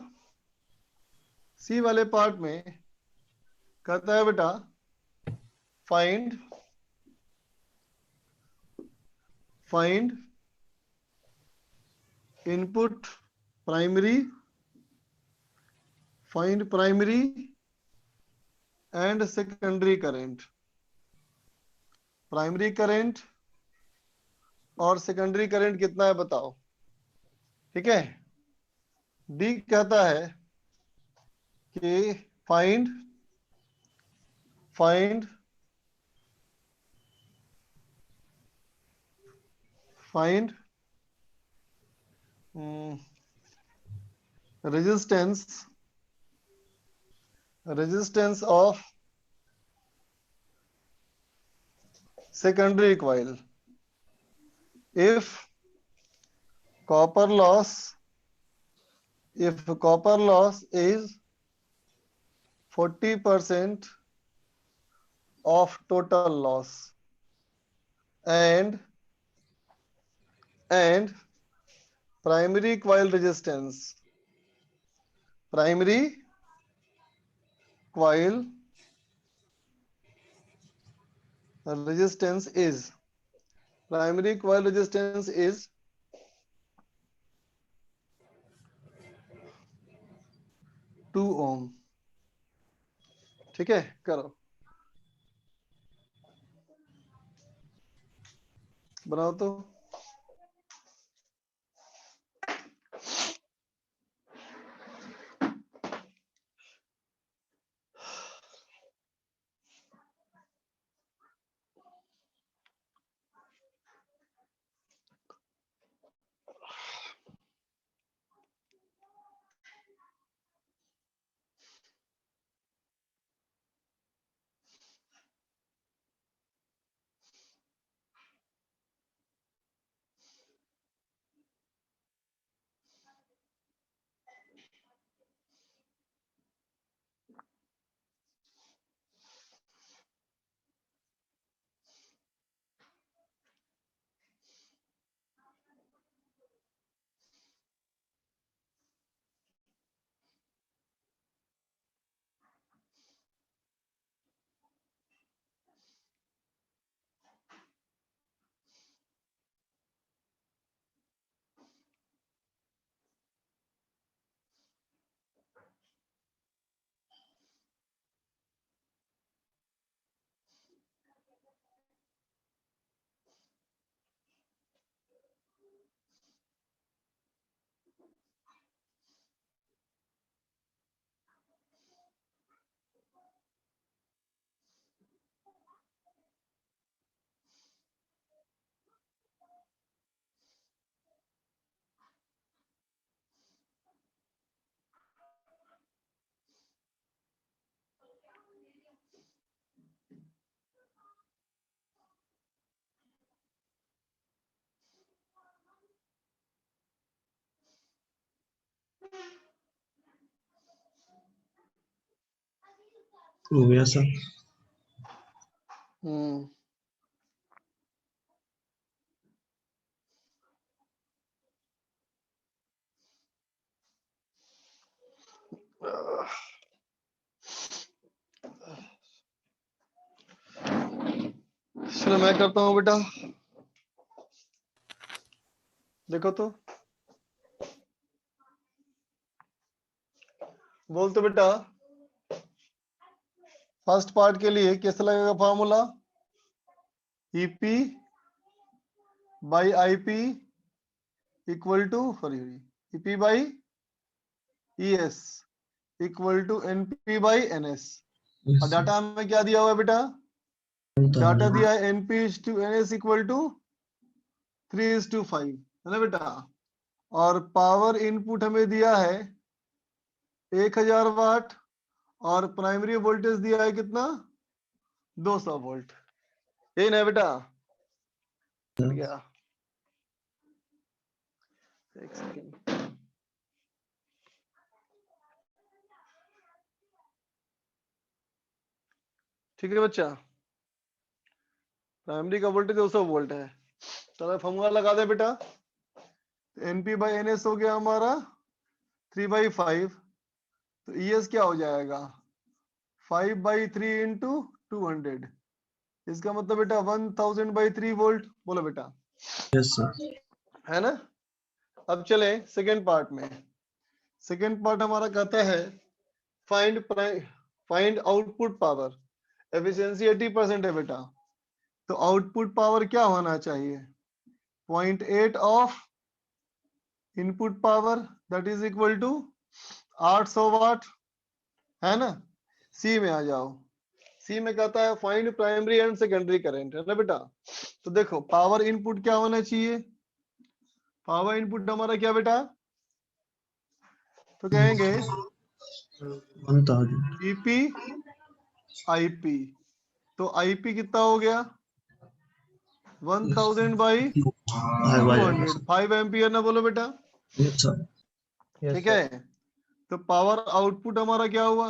सी वाले पार्ट में कहता है बेटा find input primary and secondary current. Primary current और सेकेंडरी करंट कितना है बताओ। ठीक है, डी कहता है कि find resistance of secondary coil if copper loss is 40% of total loss and primary coil resistance is 2 ohm। ठीक है, करो बनाओ तो। हो गया सर। चलो मैं करता हूँ बेटा, देखो तो बोलते बेटा फर्स्ट पार्ट के लिए कैसे लगेगा formula, EP by IP equal to EP by ES equal to NP by NS. और डाटा में क्या दिया हुआ है बेटा, डाटा दिया है NP is to NS equal to 3:5 है ना बेटा। और पावर इनपुट हमें दिया है 1000 वाट और प्राइमरी वोल्टेज दिया है कितना 200 वोल्ट, यही ना बेटा। गया एक सेकेंड, ठीक है बच्चा, प्राइमरी का वोल्टेज 200 वोल्ट है। चलो फॉर्मूला लगा दे बेटा, एनपी बाई एनएस हो गया हमारा 3/5, तो ईएस क्या हो जाएगा 5/3 इंटू 200, इसका मतलब बेटा 1000/3 वोल्ट। बोलो बेटा, यस सर। है ना। अब चले सेकेंड पार्ट में। सेकेंड पार्ट हमारा कहता है फाइंड आउटपुट पावर, एफिशिएंसी 80% है बेटा, तो आउटपुट पावर क्या होना चाहिए 0.8 of input power that is equal to 800 watt, है ना। सी में आ जाओ, सी में कहता है find primary and secondary current, है ना बेटा। तो देखो पावर इनपुट क्या होना चाहिए, पावर इनपुट हमारा क्या बेटा, तो कहेंगे 1000 ईपी आईपी, तो आईपी कितना हो गया 1000/200 5 एम्पियर ना, बोलो बेटा। Yes sir. ठीक है, तो पावर आउटपुट हमारा क्या हुआ,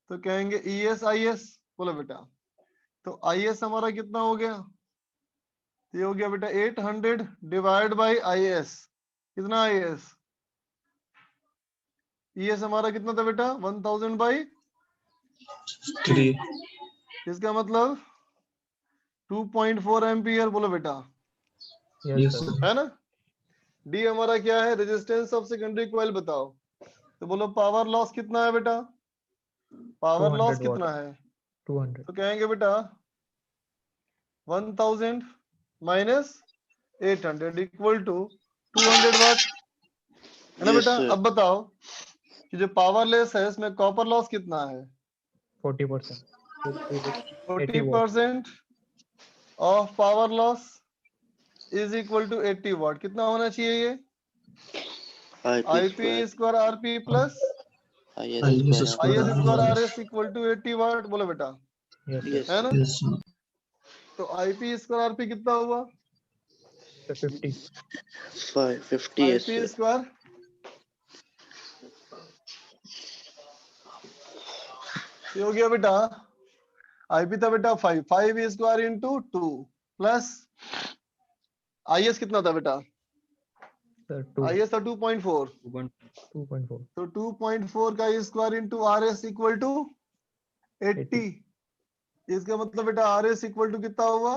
तो कहेंगे ईएस आईएस, बोलो बेटा। तो आईएस हमारा कितना हो गया, ये हो गया बेटा 800 डिवाइड बाई आईएस, कितना आईएस, ईएस हमारा कितना था बेटा 1000/3, इसका मतलब 2.4 एम्पियर, बोलो बेटा, यस सर। है ना। डी हमारा क्या है, रेजिस्टेंस ऑफ सेकेंडरी कॉइल बताओ, तो बोलो पावर लॉस कितना है बेटा, पावर लॉस कितना है 200 तो कहेंगे बेटा 1000 माइनस 800 इक्वल टू 200 वाट, है ना Yes, बेटा। sir. अब बताओ कि जो पावर लेस है इसमें कॉपर लॉस कितना है 40%. 40% of power loss is equal to 80 watt, कितना होना चाहिए ये IP IP square. Square RP plus IS IS square. square. IS square RS equal to 80 watt, बोलो बेटा, Yes, Yes, है ना। Yes sir. तो आईपी स्क्वायर आरपी कितना हुआ sir. 50. 50. Yes, IP sir. Square ये हो गया बेटा, आईपी था बेटा 5 स्क्वायर इंटू 2 प्लस आईएस कितना था बेटा, Sir, 2. आईएस था 2.4, 2.4. तो 2.4 का square into RS equal to 80, इसका मतलब बेटा आरएस इक्वल टू कितना हुआ,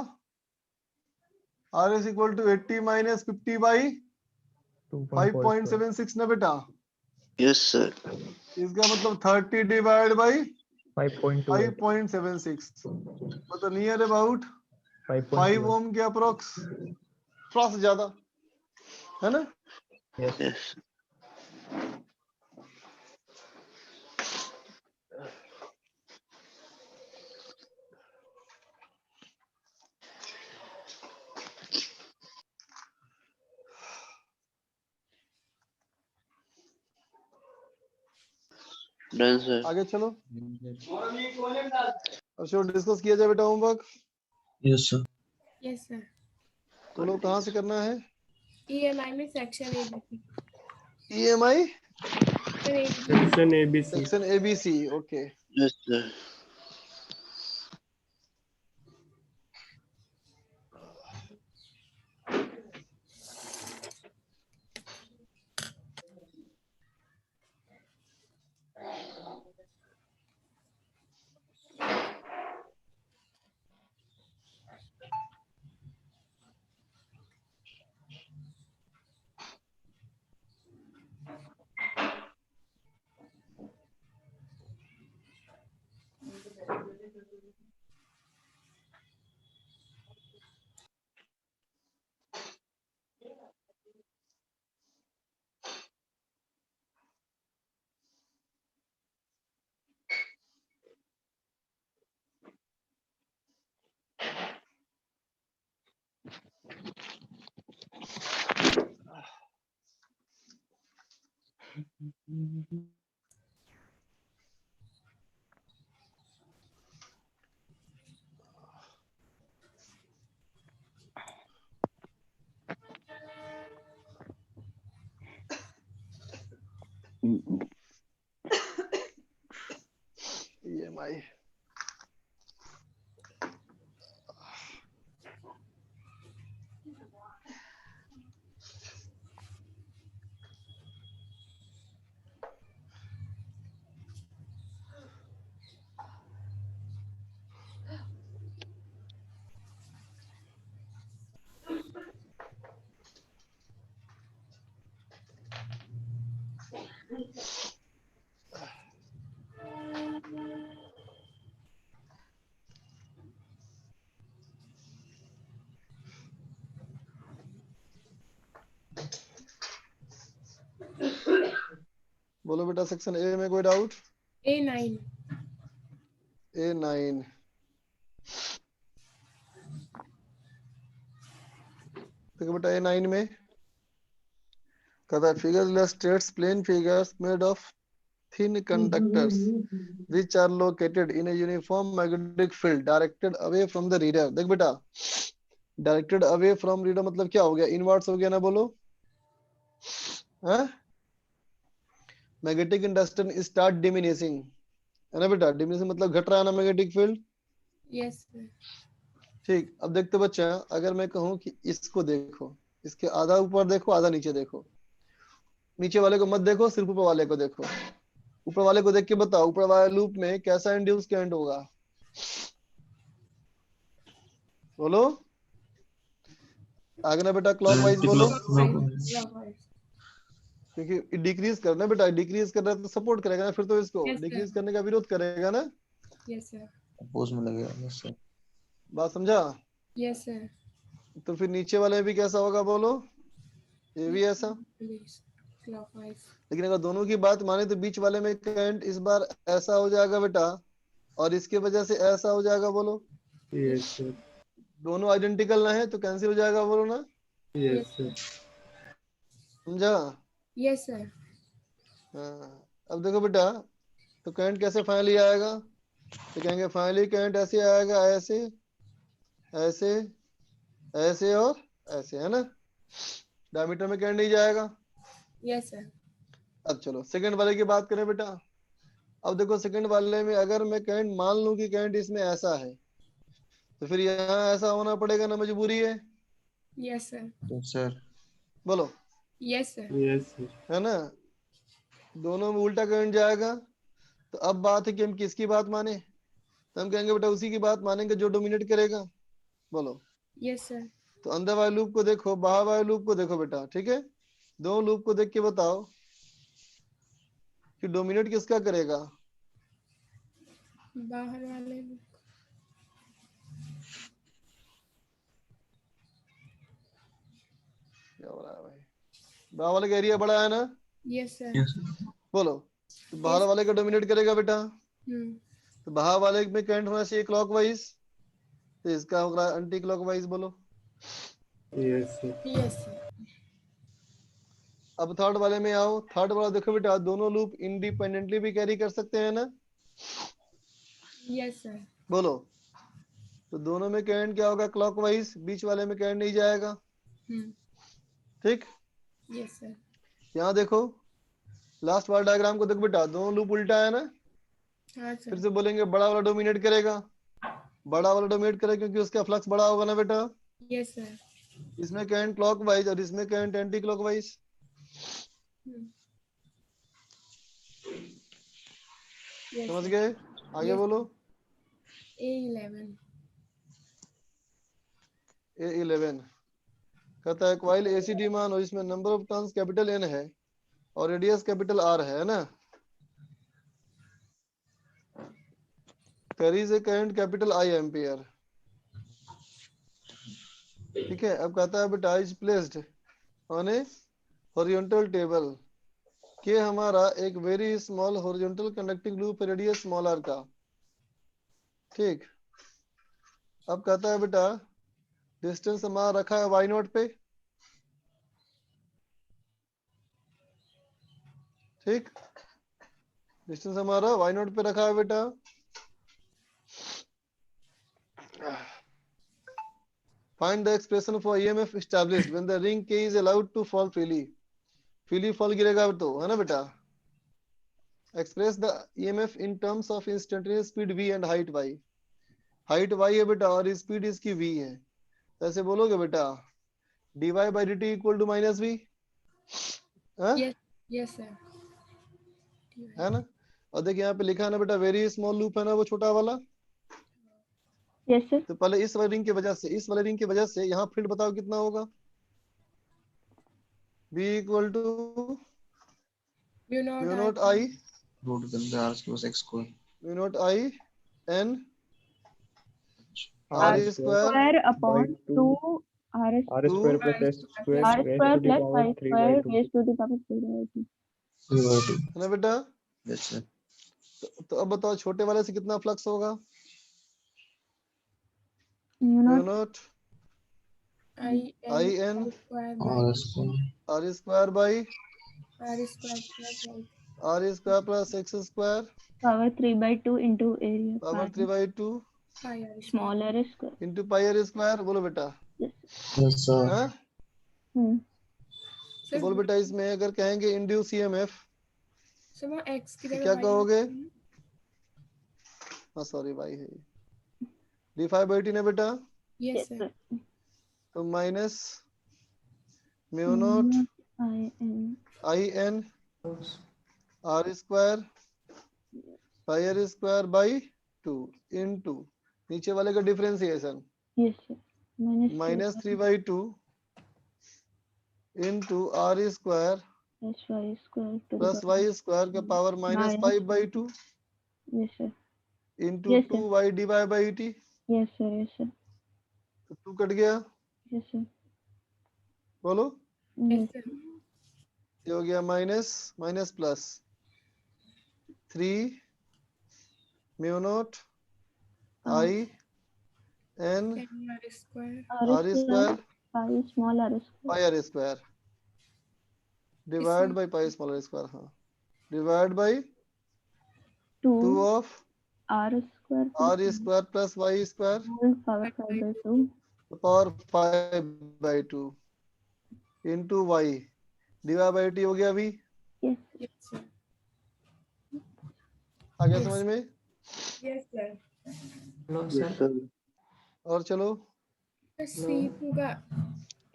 आरएस इक्वल टू 80 माइनस 50/5.76 2.4. ना बेटा, Yes, sir. इसका मतलब 30 डिवाइड बाई 5.28. 5.76, मतलब नियर अबाउट 5 5.28. ओम के अप्रोक्स, थोड़ा सा ज्यादा, है ना। Yes. Yes. Done, sir. आगे चलो, अच्छा डिस्कस किया जाए बेटा homework, yes sir. Yes sir. तो लोग कहाँ से करना है, ईएमआई में section ABC. EMI Sir, ABC. section ABC. Okay. Yes, sir. EMI. बोलो बेटा सेक्शन ए में कोई डाउट? A9. A9. देखो बेटा A9 में कहता है figures illustrates plain figures made of thin conductors which are located in a uniform magnetic field directed away from the reader. देख बेटा डायरेक्टेड अवे फ्रॉम रीडर मतलब क्या हो गया? इनवर्ट्स हो गया ना, बोलो हाँ? मैग्नेटिक इंडक्शन स्टार्ट डिमिनिशिंग है ना बेटा, डिमिनिशिंग मतलब घट रहा है ना मैग्नेटिक फील्ड। Yes, sir. ठीक, अब देखते बच्चा, अगर मैं कहूं कि इसको देखो, इसके आधा ऊपर देखो आधा नीचे देखो, नीचे वाले को मत देखो, सिर्फ ऊपर वाले को देखो। ऊपर वाले को देख के बताओ ऊपर वाले लूप में कैसा इंड्यूस करंट होगा? बोलो आगे ना बेटा, क्लॉकवाइज बोलो, Clockwise. क्योंकि डिक्रीज करना बेटा, डिक्रीज कर रहा है तो सपोर्ट करेगा ना, फिर तो इसको Yes, sir. डिक्रीज करने का विरोध करेगा ना। Yes, sir. अपोज में लगेगा। Yes sir. बात समझा? Yes, sir. तो फिर नीचे वाले में भी कैसा होगा बोलो? ये भी ऐसा। Please. Clockwise. लेकिन अगर दोनों की बात माने तो बीच वाले में करंट इस बार ऐसा हो जाएगा बेटा, और इसके वजह से ऐसा हो जाएगा, बोलो। Yes, sir. दोनों आइडेंटिकल ना है तो कैंसिल हो जाएगा, बोलो ना। Yes, sir. समझा? Yes, sir. हाँ, अब देखो बेटा, तो करंट कैसे फाइनली आएगा? तो कहेंगे फाइनली करंट ऐसे आएगा, ऐसे ऐसे ऐसे और ऐसे, है ना। डायमीटर में करंट नहीं जाएगा। Yes, sir. अब चलो सेकंड वाले की बात करें बेटा। अब देखो सेकंड वाले में अगर मैं करंट मान लूं कि करंट इसमें ऐसा है, तो फिर यहाँ ऐसा होना पड़ेगा ना, मजबूरी है। Yes, sir. Yes sir. बोलो, Yes, sir. Yes, sir. है ना। दोनों में उल्टा करंट जाएगा, तो अब बात है कि हम किसकी बात माने? तो हम कहेंगे बेटा उसी की बात मानेंगे जो डोमिनेट करेगा। बोलो, Yes, sir. तो अंदर वाले लूप को देखो, बाहर वाले लूप को देखो बेटा, ठीक है। दोनों लूप को देख के बताओ कि डोमिनेट किसका करेगा? बाहर वाले में. क्या हो रहा है भाई? बाहर वाले का एरिया बड़ा है ना। Yes, sir. बोलो, तो बाहर वाले का डोमिनेट करेगा बेटा, Hmm. तो बाहर वाले में करंट होना चाहिए क्लॉकवाइज, तो इसका होगा एंटी क्लॉकवाइज। बोलो, Yes, sir. Yes, sir. अब थर्ड वाले में आओ। थर्ड वाला देखो बेटा, दोनों लूप इंडिपेंडेंटली भी कैरी कर सकते हैं ना। Yes, sir. बोलो, तो दोनों में करंट क्या होगा? क्लॉकवाइज। बीच वाले में करंट नहीं जाएगा, Hmm. ठीक। Yes, sir. यहाँ देखो लास्ट वाला डायग्राम को देखो बेटा, दोनों लूप उल्टा है ना। हाँ फिर सर। से बोलेंगे बड़ा वाला डोमिनेट करेगा, बड़ा वाला डोमिनेट करेगा क्योंकि उसका फ्लक्स बड़ा होगा ना बेटा। Yes sir. इसमें करंट क्लॉकवाइज और इसमें करंट एंटी क्लॉकवाइज। यस समझ सर। गए? आगे Yes, बोलो। A11। A11 कहता है कॉइल एसीडी मान और इसमें number of turns capital N है और रेडियस कैपिटल R है ना। Carries A current capital I ampere. ठीक है, अब कहता है बेटा is placed on A horizontal table के हमारा एक very small horizontal conducting loop radius small r का। ठीक, अब कहता है बेटा डिस्टेंस हमारा रखा है y नॉट पे। ठीक, डिस्टेंस हमारा y नॉट पे रखा है बेटा। Find the expression for EMF established when the ring K is allowed to fall freely. Freely fall गिरेगा तो, है ना बेटा। Express the EMF in terms of instantaneous speed v and height y. Height y है बेटा और स्पीड इसकी v है। ऐसे बोलोगे बेटा dy by dt equal to minus v, है? Yes sir. है ना। और देखिए यहाँ पे लिखा है ना बेटा वेरी स्मॉल लूप है ना वो छोटा वाला। Yes, sir. तो पहले इस वाले रिंग की वजह से, इस वाले रिंग की वजह से यहाँ फील्ड बताओ कितना होगा। v equal to mu mu naught naught I root कर दे r square x square mu naught I n R r square Square by upon 2 2 R R two square plus S square R raised square to the plus power Y 3 by square 2. raised to the power 3/2. है ना बेटा। यस सर तो अब बताओ छोटे वाले से कितना फ्लक्स होगा। You mu know, naught I I n square r square r square by R square plus r square plus x square power 3/2 into area power pi 3 by 2 smaller square. into pi r square। बोलो बेटा, Yes. यस सर हाँ तो सर। बोलो बेटा इसमें अगर कहेंगे इंड्यूस EMF सर वो x की तो जगह क्या y कहोगे। रखते हैं। हाँ सॉरी y है d5 by t ना बेटा। Yes Yes, sir. sir. तो minus mu naught I n I n r square pi r square by 2 into नीचे वाले का differentiation yes sir minus 3 by 2 into r square plus y square to the plus power. y square का power minus 5 by 2 Yes sir. into Yes, 2 sir. y dy by t। Yes sir. Yes sir. तो 2 कट गया, Yes sir. बोलो Yes. Yes sir. ये हो गया minus minus plus 3 mu naught I n R square r square pi small r square. pi r square divided by pi small r square। हाँ divided by 2 2 of r square r square plus y square whole power 5/2. the power 5 by 2 into y divided by t हो गया v। Yes. Yes sir. आ गया Yes. समझ में। Yes sir. Hello Yes, sir. sir. और चलो C2 का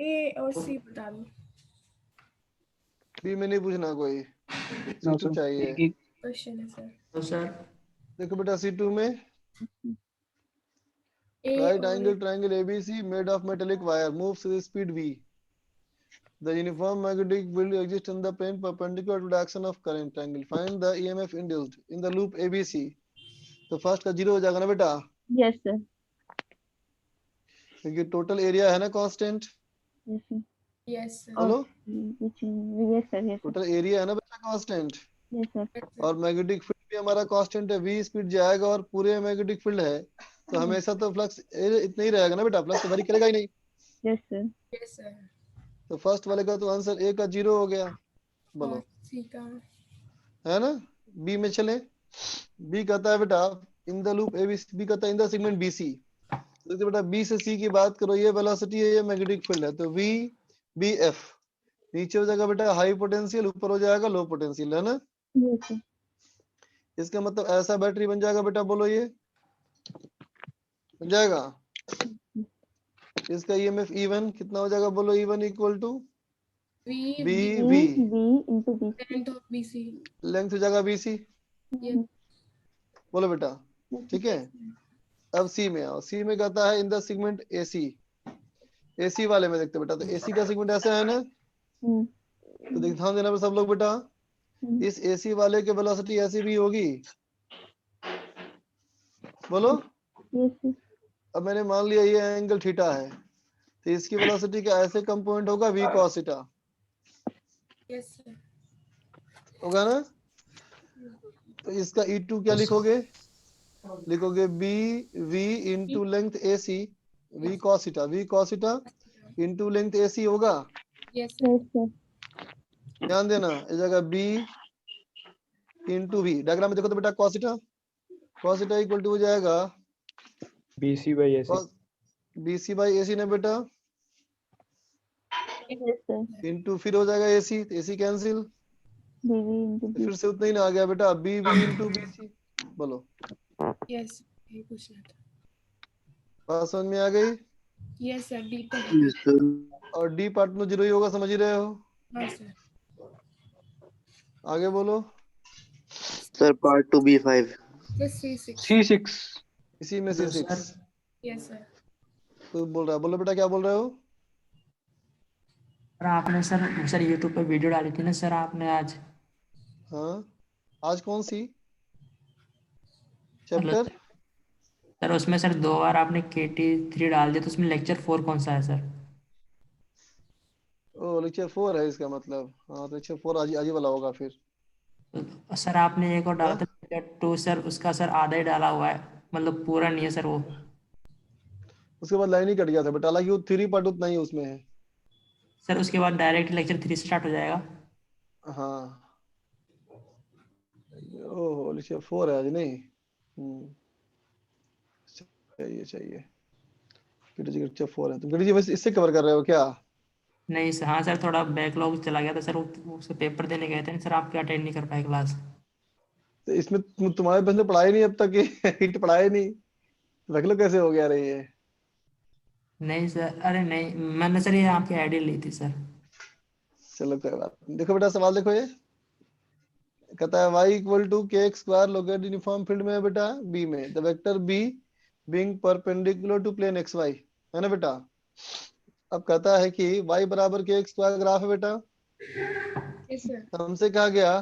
A और C बता दो। बी में नहीं पूछना कोई, No, C2 sir. चाहिए। क्वेश्चन है सर। Hello sir. देखो बेटा C2 में A right और angle triangle ABC made of metallic wire moves with speed v. The uniform magnetic field exists in the plane perpendicular to the action of current triangle. Find the EMF induced in the loop ABC. तो फर्स्ट का 0 हो जाएगा ना बेटा, Yes sir. क्योंकि टोटल एरिया है ना constant. Yes sir. Yes sir. बोलो Which yes sir. Yes sir. Total area है ना बेटा कांस्टेंट Yes sir. और मैग्नेटिक फील्ड भी हमारा कांस्टेंट है, v स्पीड जाएगा और पूरे मैग्नेटिक फील्ड है तो हमेशा तो फ्लक्स इतना ही रहेगा ना बेटा, फ्लक्स तो वरी करेगा ही नहीं। Yes sir. Yes sir. तो फर्स्ट वाले का तो आंसर ए का 0 हो गया। बोलो और C का है ना। बी में चले, बी कहता है बेटा in the loop ABC, B कहता है इन द सेगमेंट बीसी। देखिए बेटा बी से सी की बात करो, ये वेलोसिटी है ये मैग्नेटिक फील्ड है तो वी बी एफ नीचे हो जाएगा बेटा हाई पोटेंशियल, ऊपर हो जाएगा लो पोटेंशियल, है ना। Yes, sir. इसका मतलब ऐसा बैटरी बन जाएगा बेटा, बोलो ये बन जाएगा। इसका ईएमएफ E1 कितना हो जाएगा, बोलो E1 equal to V B V V, V into B. length of BC. Length हो जाएगा BC, Yes. बोलो बेटा, ठीक है। अब सी में आओ, सी में कहता है in the segment AC, AC वाले में देखते बेटा, तो AC का सेगमेंट ऐसा है ना, Hmm. तो ध्यान देना सब लोग बेटा, Hmm. इस AC वाले की वेलोसिटी ऐसी भी होगी, बोलो। Yes, sir. अब मैंने मान लिया ये एंगल थीटा है, तो इसकी वेलोसिटी का ऐसे कंपोनेंट होगा V cos theta, Yes, sir. होगा ना। तो इसका E2 क्या लिखोगे, लिखोगे B V into length AC V cos theta, V cos theta into length AC होगा। Yes, sir. Yes, sir. ध्यान देना, इस जगह B इंटू V, डायग्राम में देखो तो बेटा cos थीटा इक्वल टू हो जाएगा BC by AC. BC by AC ने बेटा, Yes, sir. इंटू फिर हो जाएगा AC, तो AC cancel, BV into B. फिर से उतना ही ना आ गया बेटा, BV इंटू BC, बोलो Yes. ये पूछना था। बात समझ में आ गई। Yes, sir. D तक। Yes, sir. और D पार्ट में 0 ही होगा, समझ ही रहे हो। हाँ sir. आगे बोलो, Sir, part 2B5. Just C6. C6. इसी में C6 Yes, sir. तो बोल रहा है, बोलो बेटा क्या बोल रहे हो। सर आपने सर यूट्यूब पे वीडियो डाली थी ना सर आपने आज, हाँ आज कौन सी हेलो चैप्टर, सर उसमें सर 2 बार आपने KT3 डाल दिया, तो उसमें लेक्चर 4 कौन सा है सर? ओ लेक्चर 4 है इसका मतलब, हाँ तो लेक्चर 4 आज ही वाला होगा फिर। तो सर आपने एक और डाला था लेक्चर 2 सर, उसका सर आधा ही डाला हुआ है, मतलब पूरा नहीं है सर वो। उसके बाद लाइन ही कट गया था बेटा, हालांकि वो 3 पार्ट उतना ही उसमें है। सर उसके बाद डायरेक्ट लेक्चर 3 से स्टार्ट हो जाएगा। हाँ ओह लेक्चर 4 है आज नहीं, चाहिए किटी जी लेक्चर 4 है, तुम किटी जी बस इससे कवर कर रहे हो क्या। नहीं सर, हाँ सर थोड़ा बैकलॉग चला गया था सर, वो उससे पेपर देने गए थे ना सर, आपके अटेंड नहीं कर पाए क्लास। तो इसमें तुम्हारे बस ने पढ़ाई नहीं अब तक, हिट पढ़ाई नहीं, रख लो कैसे हो गया रही है। नहीं सर, अरे नहीं मैंने सर ये आपकी आईडी ली थी सर। चलो कोई बात नहीं, देखो बेटा सवाल देखो, ये कहता है y equal to K X square located uniform field में है बेटा B में, the vector B being perpendicular to plane XY, है ना बेटा। अब कहता है कि y बराबर के एक्स स्क्वायर ग्राफ है बेटा, Yes, sir. हमसे कहा गया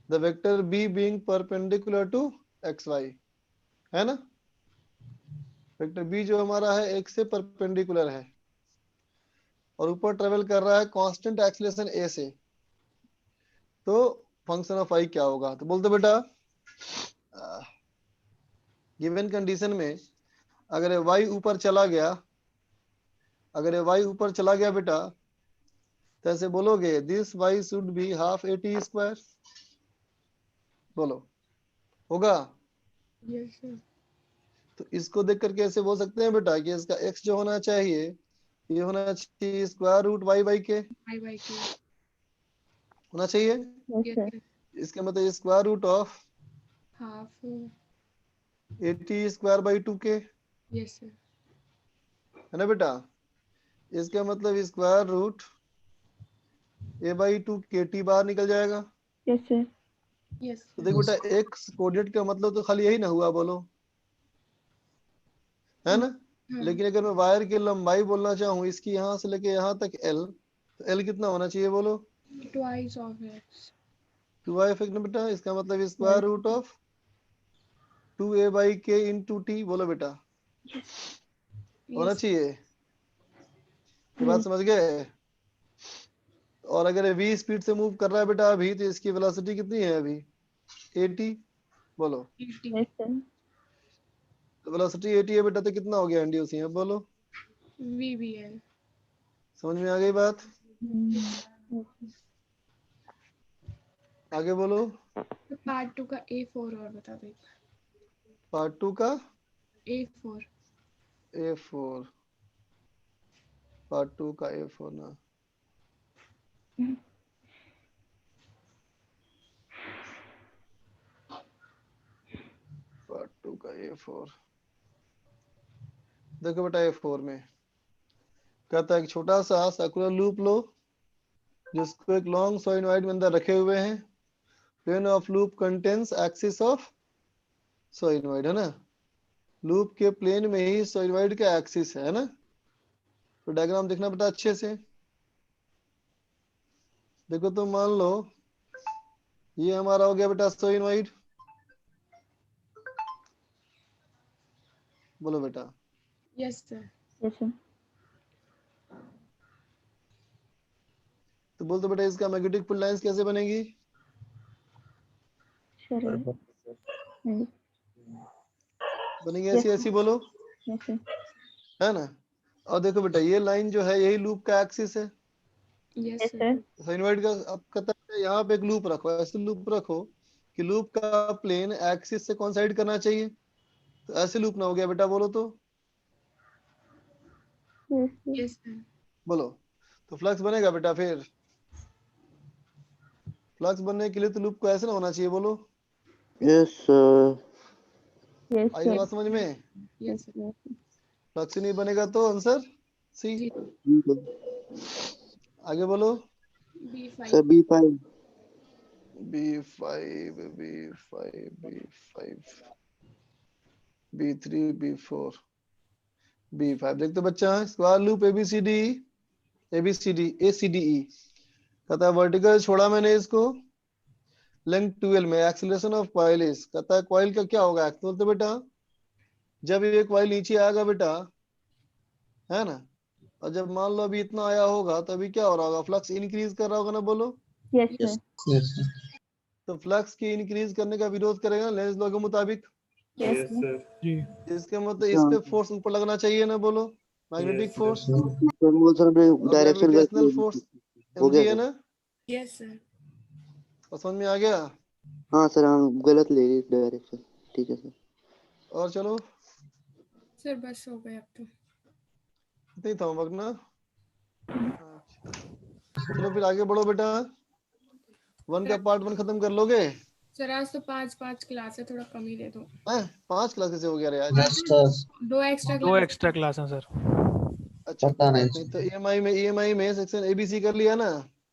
the vector B being perpendicular to XY, है ना। वेक्टर B जो हमारा है x से परपेंडिकुलर है और ऊपर ट्रेवल कर रहा है कांस्टेंट एक्सीलरेशन a से, तो फंक्शन ऑफ y क्या होगा। तो बोलते बेटा गिवन कंडीशन में अगर ये y ऊपर चला गया, अगर ये y ऊपर चला गया बेटा, तो ऐसे बोलोगे this y should be half AT square, बोलो होगा। Yes, sir. तो इसको देख करके ऐसे बोल सकते हैं बेटा कि इसका x जो होना चाहिए ये होना चाहिए स्क्वायर रूट y बाई के I by K. होना चाहिए। Yes, Yes, sir. sir. इसका मतलब square root of Half. AT square by 2k, Yes, sir. है ना बेटा। इसका मतलब square root a by 2 KT बाहर निकल जाएगा। Yes, sir. Yes, तो sir. देख बेटा x कोऑर्डिनेट का मतलब तो खाली यही ना हुआ, बोलो है ना। हाँ. लेकिन अगर मैं वायर की लंबाई बोलना चाहूँ इसकी यहाँ से लेके यहाँ तक L, तो L कितना होना चाहिए बोलो, Twice of x. 2y effect ना बेटा। इसका मतलब square root of 2a by k into T, बोलो बेटा होना Yes. चाहिए। ये बात समझ गए। और अगर v स्पीड से मूव कर रहा है बेटा अभी, तो इसकी वेलोसिटी कितनी है अभी 80, बोलो। 80. Yes, sir. तो वेलोसिटी 80 है बेटा, तो कितना हो गया इंड्यूस यहाँ, बोलो। VBL. समझ में आ गई बात, Yes, आगे बोलो। तो पार्ट 2 का A4 और बता दो। पार्ट 2 का A4. A4, पार्ट 2 का A4 ना, पार्ट 2 का A4 देखो बेटा, A4 में कहता है कि छोटा सा सर्कुलर लूप लो जिसको एक लॉन्ग सोलेनॉइड में अंदर रखे हुए हैं। Plane of loop contains axis of solenoid, है ना। लूप के प्लेन में ही सोलेनॉइड का एक्सिस है ना। तो डायग्राम देखना बेटा अच्छे से। देखो तो मान लो ये हमारा हो गया बेटा सोलेनॉइड। बोलो बेटा। Yes sir. Yes, sir. तो बोल दो बेटा इसका मैग्नेटिक फील्ड लाइंस कैसे बनेगी? Sure. Yes, बनेगी Yes, ऐसी ऐसी, बोलो, sir. है ना। और देखो बेटा ये लाइन जो है यही लूप का एक्सिस है यस Yes, सर। sir. साइनवाइड का। अब कहता है यहाँ पे एक लूप रखो, ऐसे लूप रखो कि लूप का प्लेन एक्सिस से कोइंसाइड करना चाहिए। तो ऐसे लूप ना हो गया बेटा, बोलो तो। Yes, sir. Yes sir. बोलो तो फ्लक्स बनेगा बेटा। फिर फ्लक्स बनने के लिए तो लूप को ऐसे ना होना चाहिए, बोलो। Yes, Yes, आई sir. बात समझ में? Yes sir. Yes, फ्लक्स ही नहीं बनेगा तो आंसर सी। जी। आगे बोलो। B5। sir, B5. B5 B5 B5 B3 B4 B5। देखते बच्चा, स्क्वायर लूप ABCD ACDE कहता है वर्टिकल छोड़ा मैंने इसको, लेंथ 12 में, एक्सीलरेशन ऑफ कॉइल इज। कहता है कॉइल का क्या होगा एक्चुअल। तो बेटा जब ये कॉइल नीचे आएगा बेटा, है ना, और जब मान लो अभी इतना आया होगा तो अभी क्या हो रहा होगा, फ्लक्स इंक्रीज कर रहा होगा ना, बोलो। yes, Yes. sir. Yes, sir. तो फ्लक्स की इंक्रीज करने का विरोध करेगा लेंज लॉ के मुताबिक। Yes, sir. जी इसके मतलब इस पे फोर्स ऊपर लगना चाहिए ना, बोलो, मैग्नेटिक फोर्स सर वो सर मैं और डायरेक्शन ग्रेविटेशनल फोर्स हो गया mg है सर। ना। Yes sir. और समझ में आ गया। हाँ सर, हम गलत ले गए डायरेक्शन। ठीक है सर। और चलो सर बस हो गया अब तो। इतना ही था होमवर्क ना। चलो फिर आगे बढ़ो बेटा। 1 का पार्ट 1 खत्म कर लोगे? सर आज तो 5 क्लास है, थोड़ा कम ही दे दो। हैं 5 क्लासेस हो गया रे आज। Yes, sir. 2 एक्स्ट्रा दो क्लास। एक्स्ट्रा क्लास हैं सर। अच्छा पता कोई नहीं बात नहीं। तो EMI में सेक्शन ABC कर लिया ना।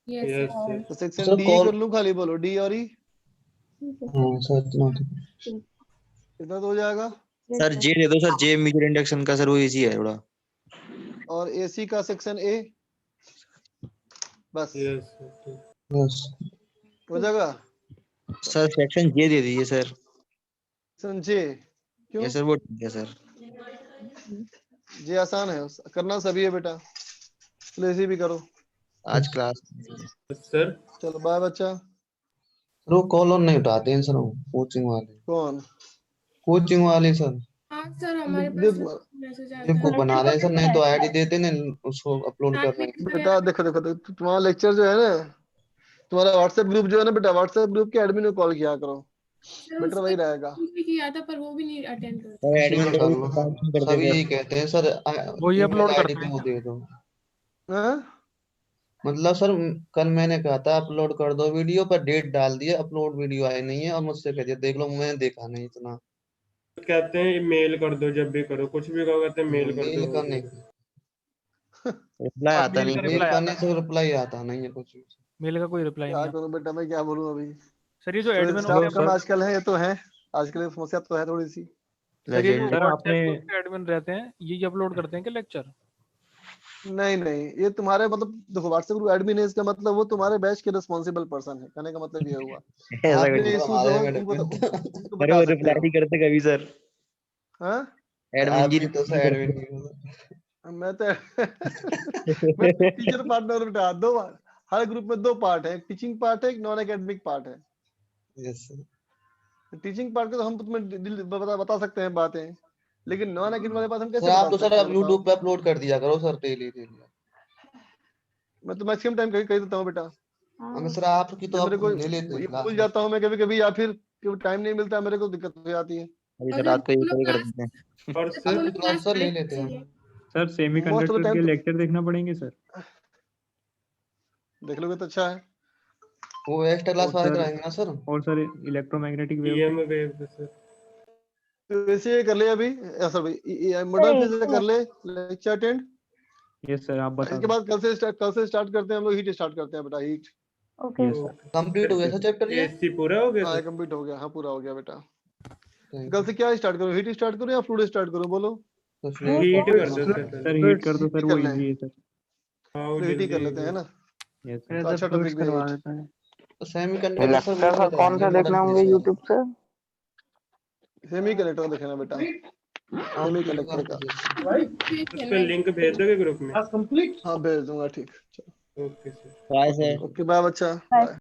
Yes sir. तो सेक्शन सर D कॉल। कर लूं, खाली बोलो D और E, हाँ सर, इतना ठीक। इतना तो हो जाएगा। सर जे दे दो सर, जे मेजर इंडक्शन का सर, वो इजी है थोड़ा। और AC का सेक्शन A बस Yes. हो जाएगा। सर सेक्शन जे दे दीजिए सर। सेक्शन J क्यों? ये सर वो ठीक है सर। J आसान है, करना सभी है बेटा। चलो इसी भी करो। आज क्लास चलो बाय बच्चा। सर वो कॉल ऑन नहीं उठाते हैं सर, कोचिंग वाले। कौन? कोचिंग वाले सर। हाँ सर हमारे देख पास मैसेज आता देखो है। बना रहे हैं सर, नहीं तो आईडी देते ना, उसको अपलोड कर रहे हैं। बेटा देखो देखो देखो, तुम्हारा लेक्चर जो है ना, तुम्हारा व्हाट्सएप ग्रुप जो है ना बेटा, व्हाट्सएप ग्रुप के एडमिन को कॉल किया करो, सर बेटर वही उसने रहेगा। भी किया था पर वो भी नहीं अटेंड करते। सर एडमिन सर तो कर लो सर, सभी यही कहते हैं सर। वही ईमेल अपलोड आईडी करते तो वो हैं। दे दो। हाँ? मतलब सर कल मैंने कहा था अपलोड कर दो वीडियो, पर डेट डाल दिया, अपलोड वीडियो आई नहीं है, और मुझसे कह दिया देख लो, मैंने देखा नहीं इतना। कहते हैं मेल कर दो, जब भी करो कुछ भी कहो कहते हैं मेल कर मेल दो। करने रिप्लाई अब आता मेल नहीं का है। मेल रिप्लाई करने आता से नहीं, रिप्लाई आता नहीं है कुछ भी। मेल का कोई रिप्लाई क्या नहीं आता। करूं बेटा, मैं क्या बोलूं अभी। सर ये जो थोड़े एडमिन होते स्टाफ हैं, कम आजकल है, ये तो है आजकल समस्या तो है थोड़ी सी। सर ये जो लेजेंड। सर आपने व्हाट्सएप ग्रुप के एडमिन रहते हैं ये अपलोड करते हैं क्या लेक्चर? नहीं नहीं, ये तुम्हारे मतलब देखो व्हाट्सएप ग्रुप एडमिन है, इसका मतलब वो तुम्हारे बैच के रिस्पॉन्सिबल पर्सन है, कहने का मतलब ये हुआ। ऐसा आपके कुछ सर इशू जो हमारे हो में उनको एडमिन उनको अरे बता वो सकते रिप्लाई हो। नहीं करते कभी सर। हाँ एडमिन आप जी भी तो सर reply नहीं एडमिन करते। ही हो। मैं तो मैं टीचर पार्टनर बेटा, दो हर ग्रुप में 2 पार्ट है, एक टीचिंग पार्ट है, एक नॉन एकेडमिक पार्ट है। Yes sir. टीचिंग पार्ट के तो हम तुम्हें बता सकते हैं बातें, लेकिन नॉन एकेडमिक वाले बात हम सर कैसे आप बता तो सर सकते अब हैं बताओ। यूट्यूब पे अपलोड कर दिया करो सर, डेली डेली। मैं तो मैक्सिमम टाइम कहीं कहीं देता हूँ बेटा। हमें सर आपकी तो जब मेरे आप को ले लेते हैं ये क्लास भूल में। जाता हूँ मैं कभी कभी, या फिर टाइम नहीं मिलता मेरे को, दिक्कत हो जाती है। अभी और सर सर रात को ये दोनों कभी कर क्लास, देते हैं। और सर सर दोनों आपकी क्लास क्लास सर ले टाइम लेते से हैं ही है। हम। Sir most of the semiconductor time के तो लेक्चर देखना पड़ेंगे सर। देख लोगे तो अच्छा है। वो एक्स्ट्रा क्लास और वाले सर- कराएंगे ना सर? और sir electromagnetic EM wave wave sir. तो वैसे ये कर ले अभी, ऐसा भाई मॉडल फिजिक्स कर ले, लेक्चर अटेंड। यस सर, आप बता इसके बाद कल से स्टार्ट करते हैं हम लोग, हीट स्टार्ट करते हैं बेटा, heat. Okay yes sir. Complete हो गया सर चैप्टर ये? AC पूरा हो गया हाँ सर? कंप्लीट हो गया, हाँ पूरा हो गया बेटा। Thank कल you. से क्या स्टार्ट करूं, हीट स्टार्ट करूं या फ्लूइड स्टार्ट करूं, बोलो। तो हीट कर दो सर सर। हीट कर दो सर, वो करना है। इजी है सर। हाँ वो तो हीट ही जल्दी कर लेते हैं ना। यस तो सर। अच्छा टॉपिक भी है heat। तो सेमीकंडक्टर सर वो वाला कौन सा कराएंगे, देखना model होंगे physics यूट्यूब से? सेमीकंडक्टर देखना बेटा, वाला। सेमीकंडक्टर का। उसका लिंक भेज दोगे ग्रुप में? हाँ भेज दूंगा, ठीक। Okay sir. Bye sir. Okay bye बच्चा, Bye. बाय।